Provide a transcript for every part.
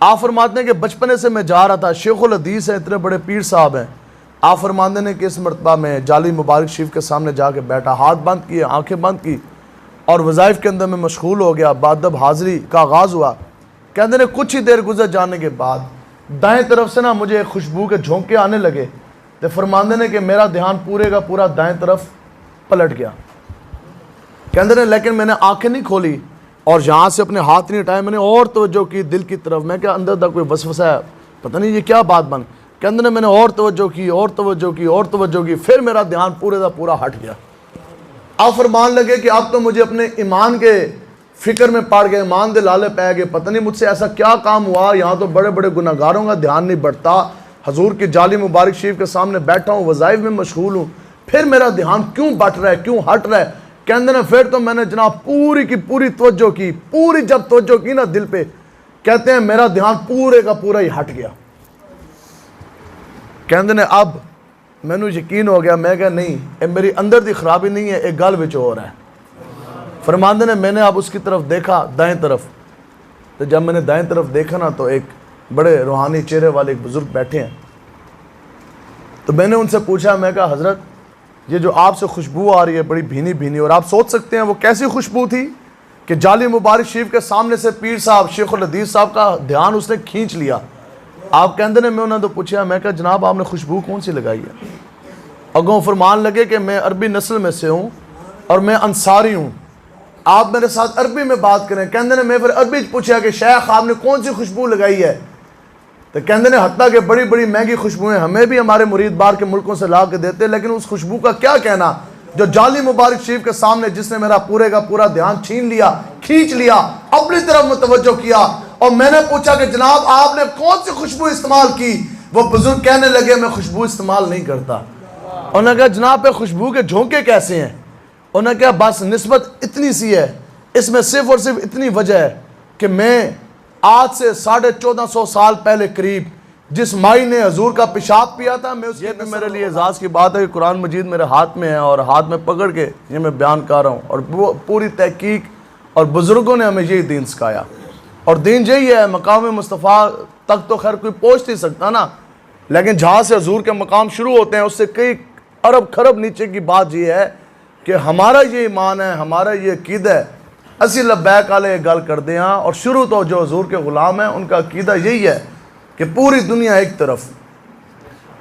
आप फरमाते हैं कि बचपने से मैं जा रहा था, शेखुल हदीस है, इतने बड़े पीर साहब हैं। आप फरमाते हैं कि इस मरतबा में जाली मुबारक शरीफ के सामने जाके बैठा, हाथ बंद किए, आंखें बंद की और वज़ाइफ के अंदर में मशगूल हो गया। बादब हाज़री का आगाज़ हुआ। कहते हैं कुछ ही देर गुजर जाने के बाद दाएं तरफ से ना मुझे खुशबू के झोंके आने लगे। तो फरमाते हैं कि मेरा ध्यान पूरे का पूरा दाएं तरफ पलट गया। कहते हैं लेकिन मैंने आंखें नहीं खोली और यहाँ से अपने हाथ नहीं हटाए, मैंने और तवज्जो की दिल की तरफ। मैं क्या अंदर तक कोई वसवसा है, पता नहीं ये क्या बात बन। कहते हैं मैंने और तवज्जो की और तवज्जो की और तवज्जो की, फिर मेरा ध्यान पूरे का पूरा हट गया। आप फरमान लगे कि अब तो मुझे अपने ईमान के फिक्र में पड़ गए, ईमान दे लाले पै गए, पता नहीं मुझसे ऐसा क्या काम हुआ, यहाँ तो बड़े बड़े गुनाहगारों का ध्यान नहीं बढ़ता, हजूर की जाली मुबारक शरीफ के सामने बैठा हूँ, वज़ाइफ में मशगूल हूँ, फिर मेरा ध्यान क्यों बट रहा है, क्यों हट रहा है। कहते हैं फिर तो मैंने जनाब पूरी की पूरी तवज्जो की, पूरी जब तवज्जो की ना दिल पे, कहते हैं मेरा ध्यान पूरे का पूरा ही हट गया। कहते हैं अब मैनू यकीन हो गया, मैं क्या नहीं ये मेरी अंदर की खराबी नहीं है, एक गल विच हो रहा है। फरमाते ने मैंने अब उसकी तरफ देखा दाएं तरफ, तो जब मैंने दाएं तरफ देखा ना तो एक बड़े रूहानी चेहरे वाले एक बुजुर्ग बैठे हैं। तो मैंने उनसे पूछा, मैं कहा हज़रत ये जो आपसे खुशबू आ रही है बड़ी भीनी भीनी, और आप सोच सकते हैं वो कैसी खुशबू थी कि जाली मुबारक शरीफ के सामने से पीर साहब शेखुल हदीस साहब का ध्यान उसने खींच लिया। आप कहते हैं मैं उन्होंने तो पूछा, मैं कहा जनाब आपने खुशबू कौन सी लगाई है। अगों फरमान लगे कि मैं अरबी नस्ल में से हूँ और मैं अंसारी हूँ, आप मेरे साथ अरबी में बात करें। कहते हैं मैं फिर अरबी पूछा कि शेख आपने कौन सी खुशबू लगाई है। तो कहते हैं हत्ता कि बड़ी बड़ी महंगी खुशबुएं हमें भी हमारे मुरीद बाहर के मुल्कों से ला के देते, लेकिन उस खुशबू का क्या कहना जो जाली मुबारक शरीफ के सामने जिसने मेरा पूरे का पूरा ध्यान छीन लिया, खींच लिया, अपनी तरफ मुतवज्जो किया। और मैंने पूछा कि जनाब आपने कौन सी खुशबू इस्तेमाल की। वो बुजुर्ग कहने लगे मैं खुशबू इस्तेमाल नहीं करता। उन्होंने कहा जनाब पे खुशबू के झोंके कैसे हैं। उन्होंने कहा बस निस्बत इतनी सी है, इसमें सिर्फ और सिर्फ इतनी वजह है कि मैं आज से 1450 साल पहले करीब जिस माई ने हजूर का पेशाब पिया था, मैं ये भी मेरे लिए एजाज़ की बात है कि कुरान मजीद मेरे हाथ में है और हाथ में पकड़ के ये मैं बयान कर रहा हूँ। और वो पूरी तहकीक और बुज़ुर्गों ने हमें यही दीन सिखाया और दीन यही है। मकाम मुस्तफ़ा तक तो खैर कोई पहुँच नहीं सकता ना, लेकिन जहाँ से हजूर के मकाम शुरू होते हैं उससे कई अरब खरब नीचे की बात यह है कि हमारा ये ईमान है, हमारा ये अकीदा है। असी लब्बैक वाले गल करते हैं और शुरू तो जो हजूर के गुलाम हैं उनका अकीदा यही है कि पूरी दुनिया एक तरफ।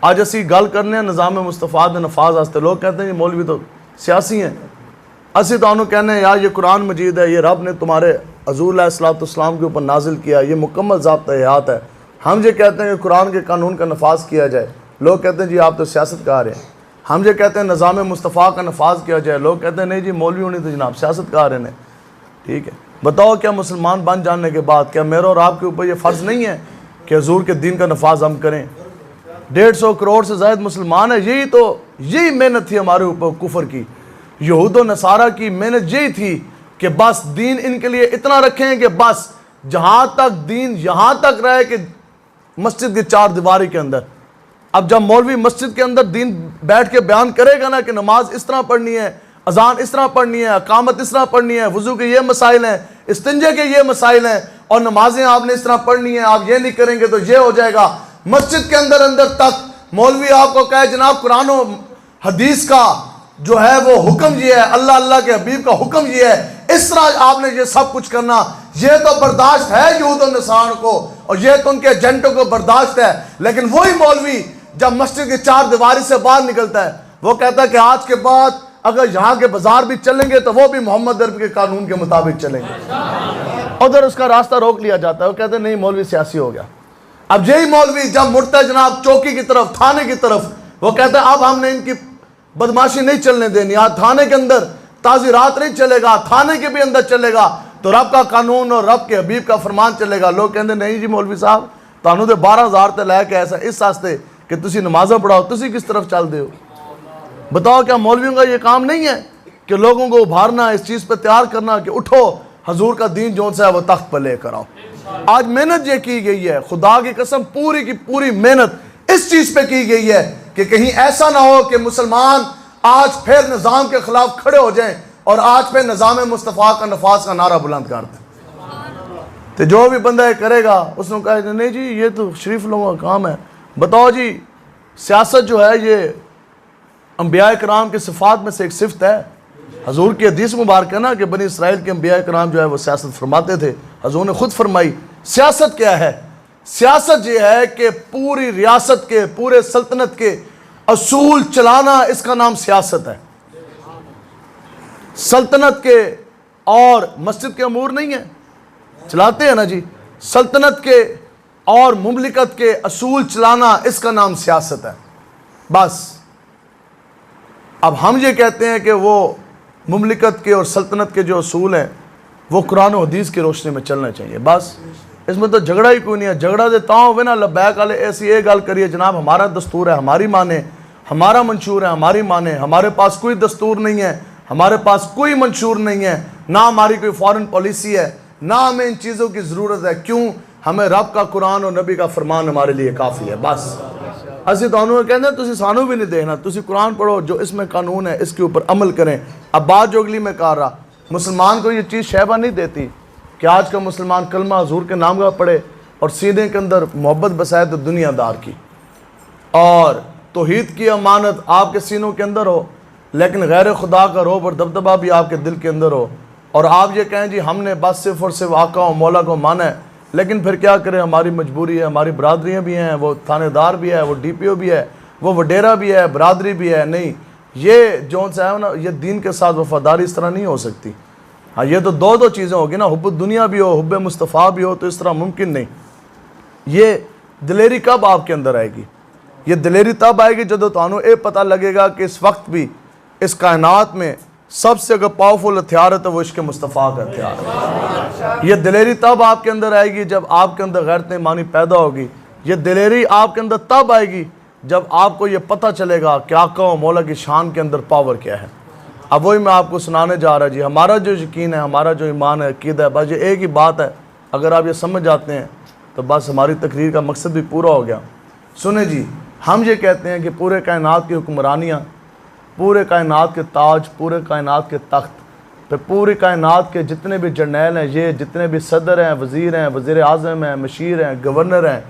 आज असी गल करने निज़ाम मुस्तफ़ा दे नफाज वास्ते, लोग कहते हैं ये मौलवी तो सियासी हैं। असी तो कहने हैं यार ये कुरान मजीद है, ये रब ने तुम्हारे हजूर अलैहिस्सलाम के ऊपर नाजिल किया, ये मुकम्मल ज़ाब्ता हयात है। हम ये कहते हैं कि कुरान के कानून का नफाज किया जाए, लोग कहते हैं जी आप तो सियासतकार हैं। हम ये कहते हैं निज़ाम मुस्तफ़ा का नफाज किया जाए, लोग कहते हैं नहीं जी मौलवी होनी तो जनाब सियासतकार हैं। ठीक है, बताओ क्या मुसलमान बन जाने के बाद क्या मेरा और आपके ऊपर ये फ़र्ज़ नहीं है कि हजूर के दीन का नफाज हम करें। 150 करोड़ से ज़ायद मुसलमान है, यही मेहनत थी हमारे ऊपर कुफर की, यहूद व नसारा की मेहनत यही थी कि बस दीन इनके लिए इतना रखें कि बस जहाँ तक दीन यहाँ तक रहे कि मस्जिद की चार दीवारी के अंदर। अब जब मौलवी मस्जिद के अंदर दीन बैठ के बयान करेगा ना कि नमाज इस तरह पढ़नी है, अजान इस तरह पढ़नी है, अकामत इस तरह पढ़नी है, वजू के ये मसाइल हैं, इस्तिंजे के ये मसाइल हैं और नमाजें आपने इस तरह पढ़नी है, आप ये नहीं करेंगे तो ये हो जाएगा। मस्जिद के अंदर अंदर तक मौलवी आपको कहे जनाब कुरान और हदीस का जो है वो हुक्म ये है, अल्लाह अल्लाह के हबीब का हुक्म ये है, इस तरह आपने ये सब कुछ करना। ये तो बर्दाश्त है यहूद और नसारा को और ये तो उनके एजेंटों को बर्दाश्त है। लेकिन वही मौलवी जब मस्जिद की चार दीवारी से बाहर निकलता है वो कहता है कि आज के बाद अगर यहाँ के बाजार भी चलेंगे तो वो भी मोहम्मद अरबी के कानून के मुताबिक चलेंगे। उधर उसका रास्ता रोक लिया जाता है, वो कहते हैं नहीं मौलवी सियासी हो गया। अब यही मौलवी जब मुड़ता है जनाब चौकी की तरफ, थाने की तरफ, वो कहता है अब हमने इनकी बदमाशी नहीं चलने देनी, आज थाने के अंदर ताज़ीरात नहीं चलेगा, थाने के भी अंदर चलेगा तो रब का कानून और रब के हबीब का फरमान चलेगा। लोग कहते नहीं जी मौलवी साहब तानू तो 12,000 ते लैके ऐसा इस वास्ते कि तुसी नमाज़ा पढ़ाओ, तुसी किस तरफ चल दे हो। बताओ क्या मौलवियों का ये काम नहीं है कि लोगों को उभारना, इस चीज़ पर तैयार करना कि उठो हजूर का दीन जो सा है वो तख्त पर लेकर आओ। आज मेहनत ये की गई है, खुदा की कसम पूरी की पूरी मेहनत इस चीज़ पे की गई है कि कहीं ऐसा ना हो कि मुसलमान आज फिर निज़ाम के खिलाफ खड़े हो जाएं और आज फिर निज़ाम मुस्तफ़ा का नफाज का नारा बुलंद कर दें। तो जो भी बंदा ये करेगा उसने कहा नहीं जी ये तो शरीफ लोगों का काम है। बताओ जी, सियासत जो है ये अंबिया कराम के सिफात में से एक सिफत है। हजूर की हदीस मुबारक है ना कि बनी इसराइल के अंबिया कराम जो है वो सियासत फरमाते थे। हजूर ने खुद फरमाई। सियासत क्या है? सियासत ये है कि पूरी रियासत के, पूरे सल्तनत के असूल चलाना, इसका नाम सियासत है। सल्तनत के और मस्जिद के अमूर नहीं है, चलाते हैं ना जी। सल्तनत के और मुमलिकत के असूल चलाना, इसका नाम सियासत है। बस अब हम ये कहते हैं कि वो मुमलिकत के और सल्तनत के जो असूल हैं वो कुरान और हदीस की रोशनी में चलना चाहिए। बस इसमें तो झगड़ा ही कोई नहीं है। झगड़ा देता हूँ वे ना लब्बैक वाले ऐसी ये गल करिए जनाब हमारा दस्तूर है, हमारी माने, हमारा मंशूर है, हमारी माने। हमारे पास कोई दस्तूर नहीं है, हमारे पास कोई मंशूर नहीं है, ना हमारी कोई फॉरेन पॉलिसी है, ना हमें इन चीज़ों की ज़रूरत है। क्यों? हमें रब का कुरान और नबी का फरमान हमारे लिए काफ़ी है। बस असि तुहानू कहते तुसी सानू भी नहीं देखना, तुसी कुरान पढ़ो, जो इसमें कानून है इसके ऊपर अमल करें। अब बात जो अगली मैं कह रहा, मुसलमान को ये चीज़ शैबा नहीं देती कि आज का मुसलमान कलमा हजूर के नाम का पढ़े और सीने के अंदर मोहब्बत बसाए तो दुनियादार की, और तौहीद की अमानत आपके सीनों के अंदर हो, लेकिन गैर खुदा का रौब और दबदबा भी आपके दिल के अंदर हो, और आप ये कहें जी हमने बस सिर्फ और सिर्फ आका और मौला को माना है। लेकिन फिर क्या करें, हमारी मजबूरी है, हमारी बरादरियाँ भी हैं, वो थानेदार भी है, वो DPO भी है, वो वडेरा भी है, बरादरी भी है। नहीं, ये जो सा है ना, ये दीन के साथ वफादारी इस तरह नहीं हो सकती। हाँ, ये तो दो चीज़ें होगी ना, हुब्बुद दुनिया भी हो, हुब्बे मुस्तफ़ा भी हो, तो इस तरह मुमकिन नहीं। ये दिलेरी कब आपके अंदर आएगी? ये दिलेरी तब आएगी जब तुहानू ये पता लगेगा कि इस वक्त भी इस कायनात में सबसे अगर पावरफुल हथियार है तो वो इश्क़ मुस्तफ़ा का हथियार है। ये दिलेरी तब आपके अंदर आएगी जब आपके अंदर गैरत ईमानी पैदा होगी। ये दिलेरी आपके अंदर तब आएगी जब आपको ये पता चलेगा कि आका और मौला की शान के अंदर पावर क्या है। अब वही मैं आपको सुनाने जा रहा जी। हमारा जो यकीन है, हमारा जो ईमान है, अक़ीदा है, बस ये एक ही बात है। अगर आप ये समझ जाते हैं तो बस हमारी तकरीर का मकसद भी पूरा हो गया। सुने जी, हम ये कहते हैं कि पूरे कायनात की हुक्मरानियाँ, पूरे कायनात के ताज, पूरे कायनात के तख्त, तो पूरी कायनात के जितने भी जर्नैल हैं, ये जितने भी सदर हैं, वज़ीर हैं, वज़ीर आज़म हैं, मशीर हैं, गवर्नर हैं,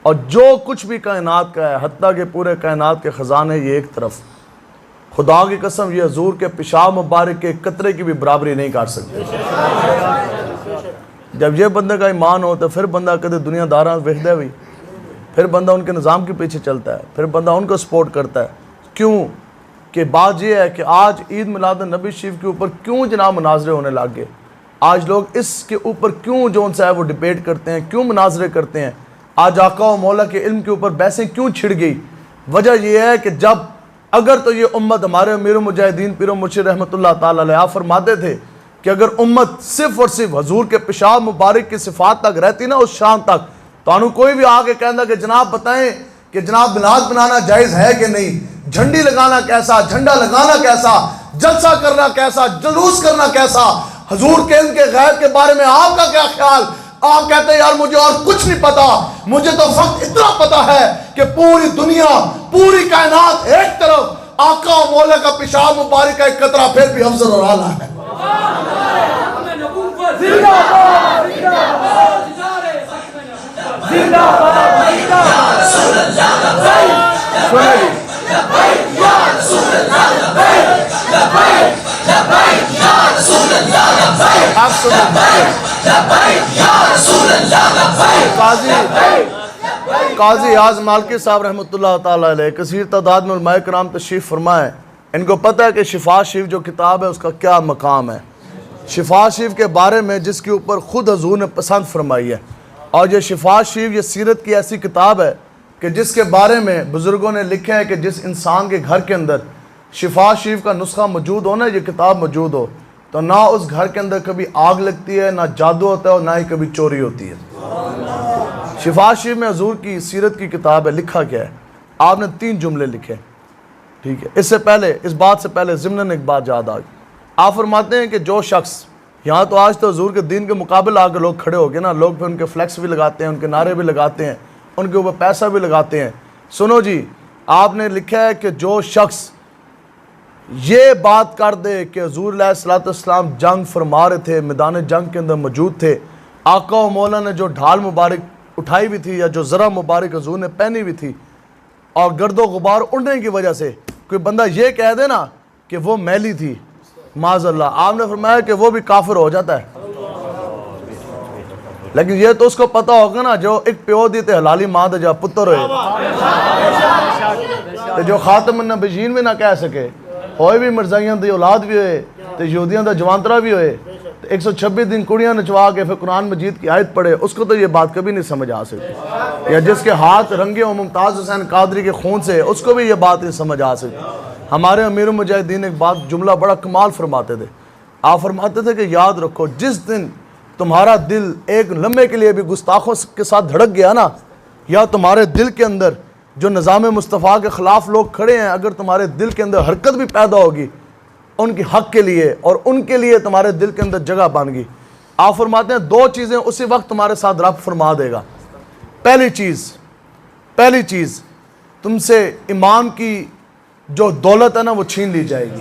और जो कुछ भी कायनात का है, हत्ता के पूरे कायनात के ख़जाने ये एक तरफ, खुदा की कसम ये हजूर के पेशाब मुबारक के कतरे की भी बराबरी नहीं कर सकते। जब ये बंदे का ईमान हो तो फिर बंदा कदे दुनियादारा वेखदा भी, फिर बंदा उनके निज़ाम के पीछे चलता है, फिर बंदा उनको सपोर्ट करता है। क्यों? कि बात यह है कि आज ईद मिलाद नबी शरीफ के ऊपर क्यों जनाब मुनाजरे होने लग गए। आज लोग इसके ऊपर क्यों जो सा है वो डिबेट करते हैं, क्यों मुनाजरे करते हैं। आज आका और मौला के इल्म के ऊपर बहसें क्यों छिड़ गई। वजह यह है कि जब अगर तो ये उम्मत, हमारे अमीर मुजाहिदीन पीर मुर्शिद रहमतुल्लाह ताला अलैह फरमाते थे कि अगर उम्मत सिर्फ और सिर्फ हजूर के पेशाब मुबारक की सिफात तक रहती ना उस शाम तक, तो कोई भी आके कहना कि जनाब बताएं कि जनाब मिलाद बनाना जायज़ है कि नहीं, झंडी लगाना कैसा, झंडा लगाना कैसा, जलसा करना कैसा, जुलूस करना कैसा, हजूर के इल्म के गैब के बारे में आपका क्या ख्याल। आप कहते हैं यार मुझे और कुछ नहीं पता, मुझे तो फक्त इतना पता है कि पूरी दुनिया, पूरी कायनात एक तरफ, आका और मौला का पेशाब मुबारक का एक कतरा फिर भी अफजल और आला है। काजी आज़ मालिकी साहब रहमतुल्लाह ताला अलैह कसीर तादाद में उलमाए कराम तशरीफ़ फरमाए। इनको पता है कि शिफा शरीफ जो किताब है उसका क्या मकाम है। शिफा शरीफ के बारे में जिसके ऊपर ख़ुद हजूर ने पसंद फरमाई है, और ये शिफा शरीफ ये सीरत की ऐसी किताब है कि जिसके बारे में बुज़ुर्गों ने लिखा है कि जिस इंसान के घर के अंदर शिफा शरीफ का नुस्खा मौजूद हो ना, ये किताब मौजूद हो, तो ना उस घर के अंदर कभी आग लगती है, ना जादू होता है, और ना ही कभी चोरी होती है। शिफा शरीफ में हजूर की सीरत की किताब है। लिखा क्या है? आपने 3 जुमले लिखे, ठीक है। इससे पहले, इस बात से पहले ज़िम्नन एक बात याद आ गई। आप फरमाते हैं कि जो शख्स यहाँ, तो आज तो हजूर के दीन के मुकाबले आकर लोग खड़े हो गए ना, लोग फिर उनके फ्लैक्स भी लगाते हैं, उनके नारे भी लगाते हैं, उनके ऊपर पैसा भी लगाते हैं। सुनो जी, आपने लिखा है कि जो शख्स ये बात कर दे कि हुज़ूर अलैहिस्सलाम जंग फरमा रहे थे, मैदान जंग के अंदर मौजूद थे, आका व मौला ने जो ढाल मुबारक उठाई हुई थी या जो ज़रा मुबारक हजूर ने पहनी हुई थी, और गर्दो गुबार उड़ने की वजह से कोई बंदा ये कह दे ना कि वो मैली थी, माज़अल्लाह, आपने फरमाया कि वो भी काफिर हो जाता है। लेकिन ये तो उसको पता होगा ना जो एक प्यो दी ते हलाली मां दा जा पुत्र होए, ते जो खातम नबीयीन भी ना कह सके, होए भी मिर्जाइयां दी औलाद भी होए ते यहूदियों दा जवांतरा भी होए, 126 दिन कुड़ियां नचवा के फिर कुरान मजीद की आयत पढ़े, उसको तो ये बात कभी नहीं समझ आ सकती। या जिसके हाथ रंगे हो मुमताज़ हुसैन कादरी के खून से, उसको भी ये बात नहीं समझ आ सकती। हमारे अमीर मुजाहिदीन एक बात जुमला बड़ा कमाल फरमाते थे। आप फरमाते थे कि याद रखो, जिस दिन तुम्हारा दिल एक लम्हे के लिए भी गुस्ताखों के साथ धड़क गया ना, या तुम्हारे दिल के अंदर जो निज़ाम मुस्तफ़ा के ख़िलाफ़ लोग खड़े हैं, अगर तुम्हारे दिल के अंदर हरकत भी पैदा होगी उनके हक़ के लिए और उनके लिए तुम्हारे दिल के अंदर जगह बन गई, आप फरमाते हैं दो चीज़ें उसी वक्त तुम्हारे साथ रब फरमा देगा। पहली चीज़ तुमसे ईमान की जो दौलत है ना वो छीन ली जाएगी,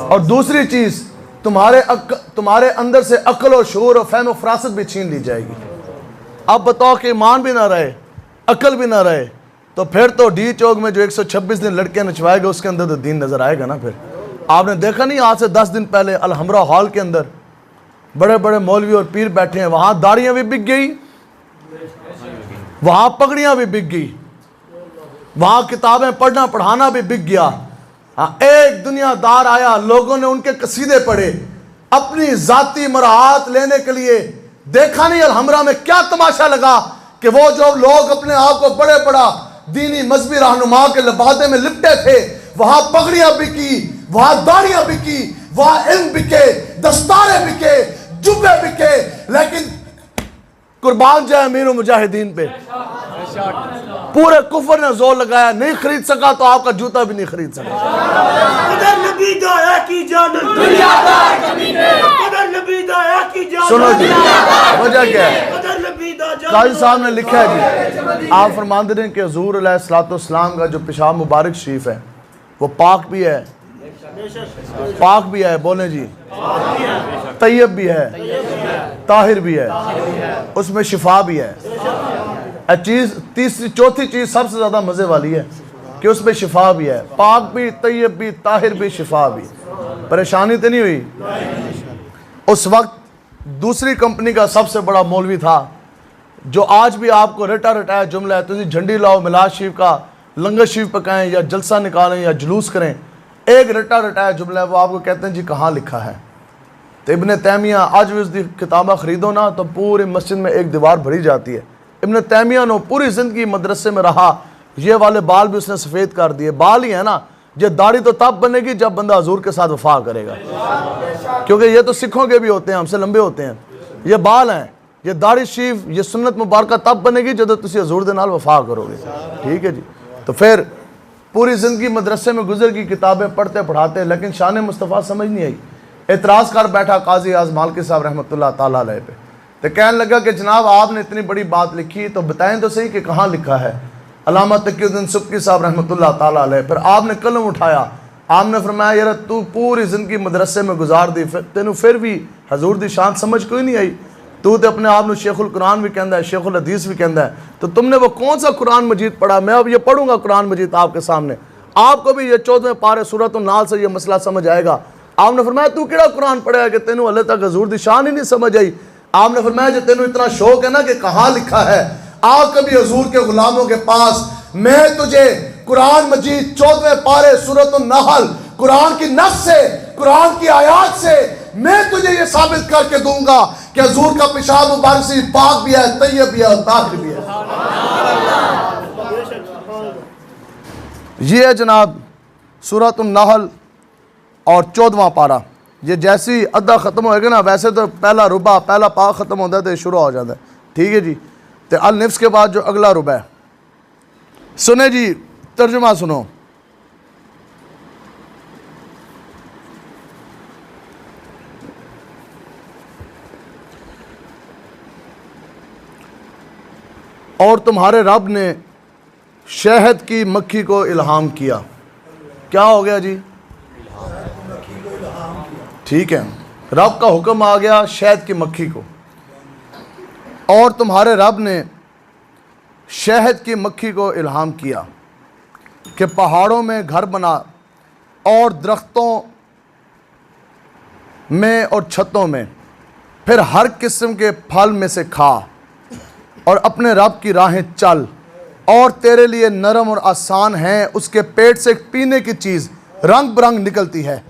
और दूसरी चीज़ तुम्हारे अंदर से अक्ल और शऊर और फहम और फरासत भी छीन ली जाएगी। अब बताओ कि ईमान भी ना रहे, अक्ल भी ना रहे, तो फिर तो डी चौक में जो 126 दिन लड़कियां नचवाएगा उसके अंदर तो दीन नजर आएगा ना। फिर आपने देखा नहीं, आज से 10 दिन पहले अलहमरा हॉल के अंदर बड़े बड़े मौलवी और पीर बैठे हैं, वहां दाढ़ियां भी बिक गई, वहां पगड़ियां भी बिक गई, वहां किताबें पढ़ना पढ़ाना भी बिक गया। हाँ, एक दुनियादार आया, लोगों ने उनके कसीदे पढ़े अपनी जाती मराहत लेने के लिए। देखा नहीं अलहमरा में क्या तमाशा लगा कि वो जो लोग अपने आप को बड़े बड़ा दीनी मजहबी रहनुमा के लबादे में लिपटे थे, वहां पगड़ियां बिकी, वहां दाढ़ियां बिकी, वहां इल्म बिके, दस्तारे बिके, जुब्बे बिके, लेकिन कुर्बान जाए अमीर मुजाहिदीन पे, पूरे कुफर ने जोर लगाया, नहीं खरीद सका तो आपका जूता भी नहीं खरीद सका। सुनो जी, वजह क्या है? काजी साहब ने लिखा है जी, आप फरमाते हैं कि हुजूर अलैहिस्सलाम का जो पेशाब मुबारक शरीफ है वो पाक भी है, बोले जी, तैयब भी है, ताहिर भी है, उसमें शिफा भी है। चौथी चीज सबसे ज्यादा मजे वाली है कि उसमें शिफा भी है, पाक भी, तैयब भी, ताहिर भी, शिफा भी। परेशानी तो नहीं हुई? उस वक्त दूसरी कंपनी का सबसे बड़ा मौलवी था जो आज भी आपको रटा रटाया जुमला है, तुम झंडी लाओ, मिलाद शरीफ का लंगर शरीफ पकाएं या जलसा निकालें या जुलूस करें, एक रटा रटाया जुमला है, वो आपको कहते हैं जी कहाँ लिखा है। तो इब्न तैमिया, आज भी उसकी किताबा खरीदो ना तो पूरी मस्जिद में एक दीवार भरी जाती है। इब्न तैमिया ने पूरी ज़िंदगी मदरसे में रहा, ये वाले बाल भी उसने सफ़ेद कर दिए। बाल ही है ना, ये दाढ़ी तो तब बनेगी जब बंदा हजूर के साथ वफा करेगा, क्योंकि ये तो सिखों के भी होते हैं, हमसे लंबे होते हैं। ये बाल हैं, ये दाढ़ी शरीफ, ये सुन्नत मुबारक तब बनेगी जब तुम हजूर दे नाल वफा करोगे। ठीक है जी। तो फिर पूरी ज़िंदगी मदरसे में गुजर गई, किताबें पढ़ते पढ़ाते, लेकिन शान मुस्तफ़ा समझ नहीं आई। एतराज़ कर बैठा काजी आज़म मालिकी साहब रहमतुल्लाह ताला अलैह पे, तो कहने लगा कि जनाब आपने इतनी बड़ी बात लिखी तो बताएं तो सही कि कहाँ लिखा है। अल्लामा तकीउद्दीन सुब्की साहब रहमतुल्लाह ताला अलैह, फिर आपने कलम उठाया, आपने फरमाया यार तू पूरी ज़िंदगी मदरसे में गुजार दी, तेनू फिर भी हजूर दी शान समझ कोई नहीं आई। तू तो अपने आप में शेखुल कुरान भी कहता है, शेखुल हदीस भी कहता है, तो तुमने वो कौन सा कुरान मजीद पढ़ा? मैं अब ये पढ़ूंगा कुरान मजीद आपके सामने, आपको भी ये 14वें पारे सूरत नाल से ये मसला समझ आएगा। आपने फरमाया तू केड़ा कुरान पढ़ेगा कि तेनू हले तक हजूर दी शान ही नहीं समझ आई। आपने फरमाया जो तेनू इतना शौक है ना कि कहाँ लिखा है, आ कभी हजूर के गुलामों के पास, मैं तुझे कुरान मजीद 14वें पारे सूरत नाहल कुरान की नस से, कुरान की आयात से मैं तुझे ये साबित करके दूंगा कि हजूर का पेशाब मुबारक से पाक भी है, तैयब भी है और ताहिर भी है। ये है जनाब सूरत नाहल और 14वां पारा। ये जैसी अद्धा ख़त्म होएगा ना, वैसे तो पहला रुबा, पहला पाक ख़त्म होता है तो शुरू हो जाता है। ठीक है जी। तो अल निफ्स के बाद जो अगला रुबा है, सुने जी, तर्जुमा सुनो। और तुम्हारे रब ने शहद की मक्खी को इल्हाम किया। क्या हो गया जी? ठीक है, रब का हुक्म आ गया शहद की मक्खी को। और तुम्हारे रब ने शहद की मक्खी को इल्हाम किया कि पहाड़ों में घर बना और दरख्तों में और छतों में, फिर हर किस्म के फल में से खा और अपने रब की राहें चल, और तेरे लिए नरम और आसान है। उसके पेट से एक पीने की चीज़ रंग बिरंग निकलती है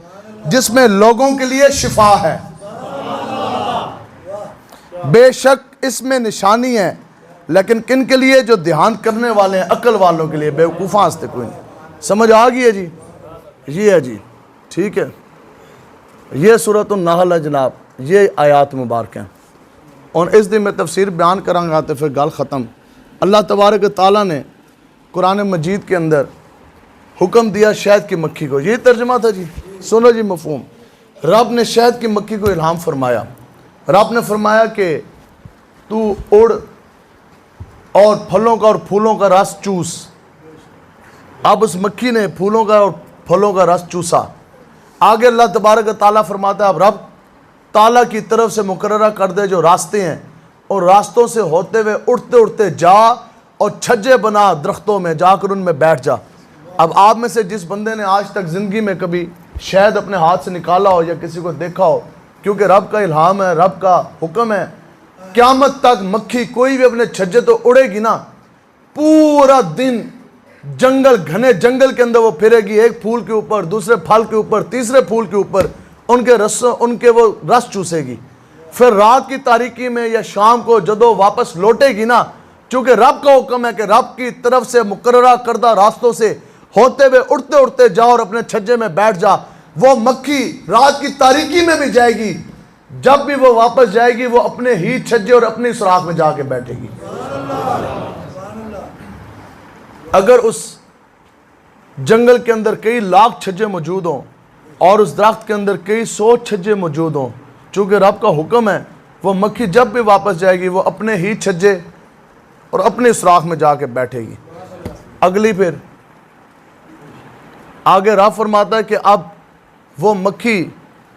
जिसमें लोगों के लिए शिफा है। बेशक इसमें निशानी है, लेकिन किन के लिए? जो ध्यान करने वाले हैं, अक्ल वालों के लिए। बेवकूफ़ा हंसते कोई नहीं। समझ आ गई है जी? ये है जी, ठीक है। ये सूरत नहल है जनाब, ये आयात मुबारक हैं और इस दिन मैं तफसीर बयान करांगा तो फिर गल ख़त्म। अल्लाह तबारक व तआला ने कुरान मजीद के अंदर हुक्म दिया शहद की मक्खी को। ये तर्जुमा था जी, सुनो जी मफहूम। रब ने शहद की मक्खी को इल्हाम फरमाया। रब ने फरमाया कि तू उड़ और फलों का और फूलों का रस चूस। अब उस मक्खी ने फूलों का और फलों का रस चूसा। आगे अल्लाह तबारक व तआला फरमाता है, अब रब ताला की तरफ से मुकर्रर कर दे जो रास्ते हैं, और रास्तों से होते हुए उड़ते उड़ते जा और छज्जे बना दरख्तों में, जाकर उनमें बैठ जा। अब आप में से जिस बंदे ने आज तक ज़िंदगी में कभी शहद अपने हाथ से निकाला हो या किसी को देखा हो, क्योंकि रब का इल्हाम है, रब का हुक्म है, क़यामत तक मक्खी कोई भी अपने छज्जे तो उड़ेगी ना, पूरा दिन जंगल, घने जंगल के अंदर वो फिरेगी, एक फूल के ऊपर, दूसरे फल के ऊपर, तीसरे फूल के ऊपर, उनके रसों, उनके वो रस चूसेगी। फिर रात की तारीकी में या शाम को जदों वापस लौटेगी ना, चूँकि रब का हुक्म है कि रब की तरफ से मुकर्ररा करदा रास्तों से होते हुए उड़ते उड़ते जाओ और अपने छज्जे में बैठ जा। वो मक्खी रात की तारीकी में भी जाएगी, जब भी वो वापस जाएगी वो अपने ही छज्जे और अपनी सुराख में जाके बैठेगी। अगर उस जंगल के अंदर कई लाख छज्जे मौजूद हों और उस दरख्त के अंदर कई 100 छज्जे मौजूद हों, चूँकि रब का हुक्म है, वो मक्खी जब भी वापस जाएगी वो अपने ही छज्जे और अपने सुराख में जाके बैठेगी। अगली फिर आगे रब फरमाता है कि अब वो मक्खी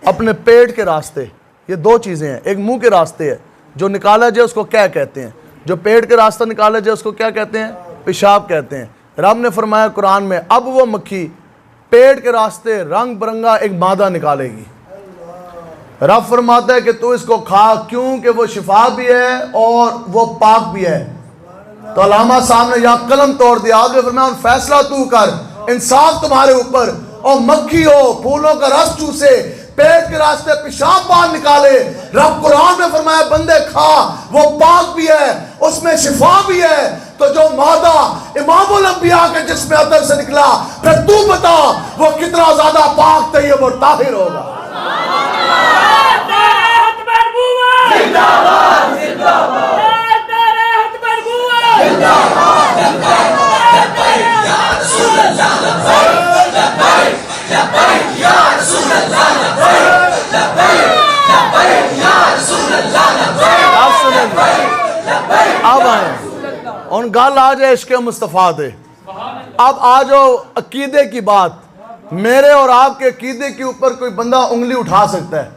अपने पेट के रास्ते, ये दो चीज़ें हैं, एक मुंह के रास्ते है जो निकाला जाए उसको क्या कहते हैं, जो पेट के रास्ता निकाला जाए उसको क्या कहते हैं? पेशाब कहते हैं। रब ने फरमाया कुरान में, अब वो मक्खी पेट के रास्ते रंग बिरंगा एक मादा निकालेगी। रब फरमाता है कि तू इसको खा, क्योंकि वो शिफा भी है और वो पाक भी है। तो अल्लामा साहब ने यहाँ कलम तोड़ दिया। आगे फरमाया फैसला तू कर, इंसाफ तुम्हारे ऊपर, और मक्खी हो फूलों का रस चूसे, पेट के रास्ते पेशाब बाहर निकाले। रब कुरान में फरमाया बंदे खा, वो पाक भी है, उसमें शिफा भी है। तो जो मादा इमामुल अंबिया के जिस्म अदर से निकला, फिर तू बता वो कितना ज्यादा पाक तैयब और ताहिर होगा। अब आए उन गल आ जाए इश्क़ मुस्तफ़ा दे। अब आ जाओ अकीदे की बात। मेरे और आपके अकीदे के ऊपर कोई बंदा उंगली उठा सकता है,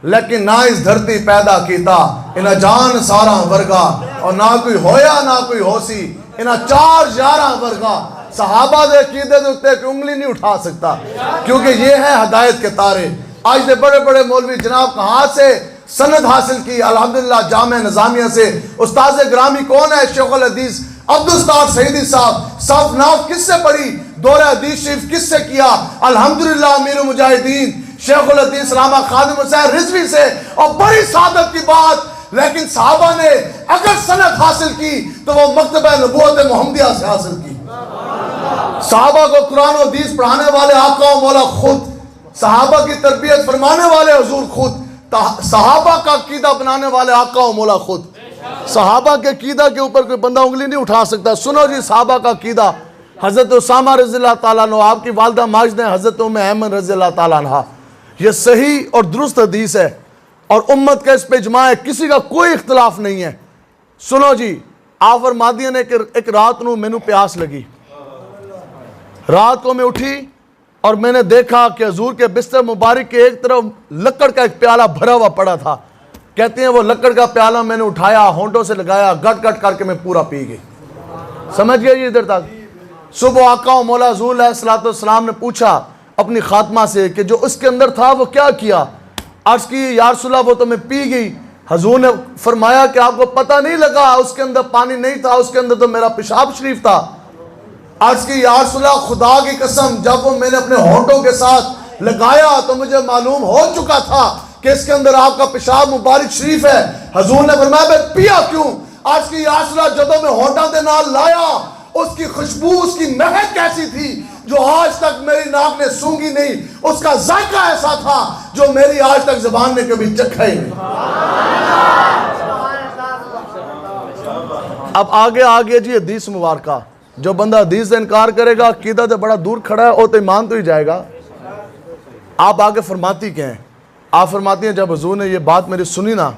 लेकिन ना इस धरती पैदा कीता इना जान सारा वर्गा, और ना कोई होया ना कोई होसी इना 4 11 वर्गा। सहाबा दे अकीदे दे उत्ते कोई उंगली नहीं उठा सकता, क्योंकि ये है हदायत के तारे। आज दे बड़े बड़े मौलवी जनाब कहाँ से सनद हासिल की? अल्हम्दुलिल्लाह जामे नज़ामिया से। उस्ताद ग्रामी कौन है? शेखुल हदीस अब्दुल सईदी साहब। साफ नाफ किससे पढ़ी? दौरा हदीस शरीफ किससे किया? अल्हम्दुलिल्लाह अमीर मुजाहिदीन शेखुल हदीस अल्लामा खादिम हुसैन रिजवी से। और बड़ी सादत की बात, लेकिन सहाबा ने अगर सनद हासिल की तो वो मकतबा नबूवत मुहम्मदिया से हासिल की। सहाबा को कुरान और हदीस पढ़ाने वाले आका और मौला खुद, सहाबा की तरबियत फरमाने वाले हुजूर खुद, सहाबा का अकीदा बनाने वाले आका और मौला खुद। सहाबा के अकीदा के ऊपर कोई बंदा उंगली नहीं उठा सकता। सुनो जी सहाबा का अकीदा। हज़रत उसामा रज़ियल्लाहु ताला अन्हु, आपकी वालिदा माजिद हैं हज़रत उम्मे ऐमन रज़ियल्लाहु ताला अन्हा। ये सही और दुरुस्त हदीस है और उम्मत का इस पे इजमा है, किसी का कोई इख्तलाफ नहीं है। सुनो जी, आप फरमादियां ने कि एक रात नू मैनू प्यास लगी। रात को मैं उठी और मैंने देखा कि हजूर के बिस्तर मुबारक के एक तरफ लकड़ का एक प्याला भरा हुआ पड़ा था कहते हैं वो लकड़ का प्याला मैंने उठाया, होंठों से लगाया, गट गट करके मैं पूरा पी गई। समझ गए जी इधर तक। सुबह आका मौला हुज़ूर अलैहिस्सलाम ने पूछा अपनी खात्मा से कि जो उसके अंदर था वो क्या किया। अर्ज़ की या रसूल अल्लाह वो तो मैं पी गई। हुज़ूर ने फरमाया कि आपको पता नहीं लगा उसके अंदर पानी नहीं था, उसके अंदर तो मेरा पेशाब शरीफ था। अर्ज़ की या रसूल अल्लाह खुदा की कसम जब वो मैंने अपने होंठों के साथ लगाया तो मुझे मालूम हो चुका था कि इसके अंदर आपका पेशाब मुबारक शरीफ है। हुज़ूर ने फरमाया मैं पिया क्यों। अर्ज़ की या रसूल अल्लाह जब मैं होंठों के नाल लाया उसकी खुशबू, उसकी महक कैसी थी जो आज तक मेरी नाक ने सूंघी नहीं, उसका जायका ऐसा था जो मेरी आज तक ज़बान ने कभी चखा ही नहीं। अब आगे जी हदीस मुबारका। जो बंदा हदीस से इनकार करेगा अकीदा से बड़ा दूर खड़ा है, वो तो ईमान तो ही जाएगा। आप आगे फरमाती क्या हैं? आप फरमाती हैं जब हुज़ूर ने ये बात मेरी सुनी ना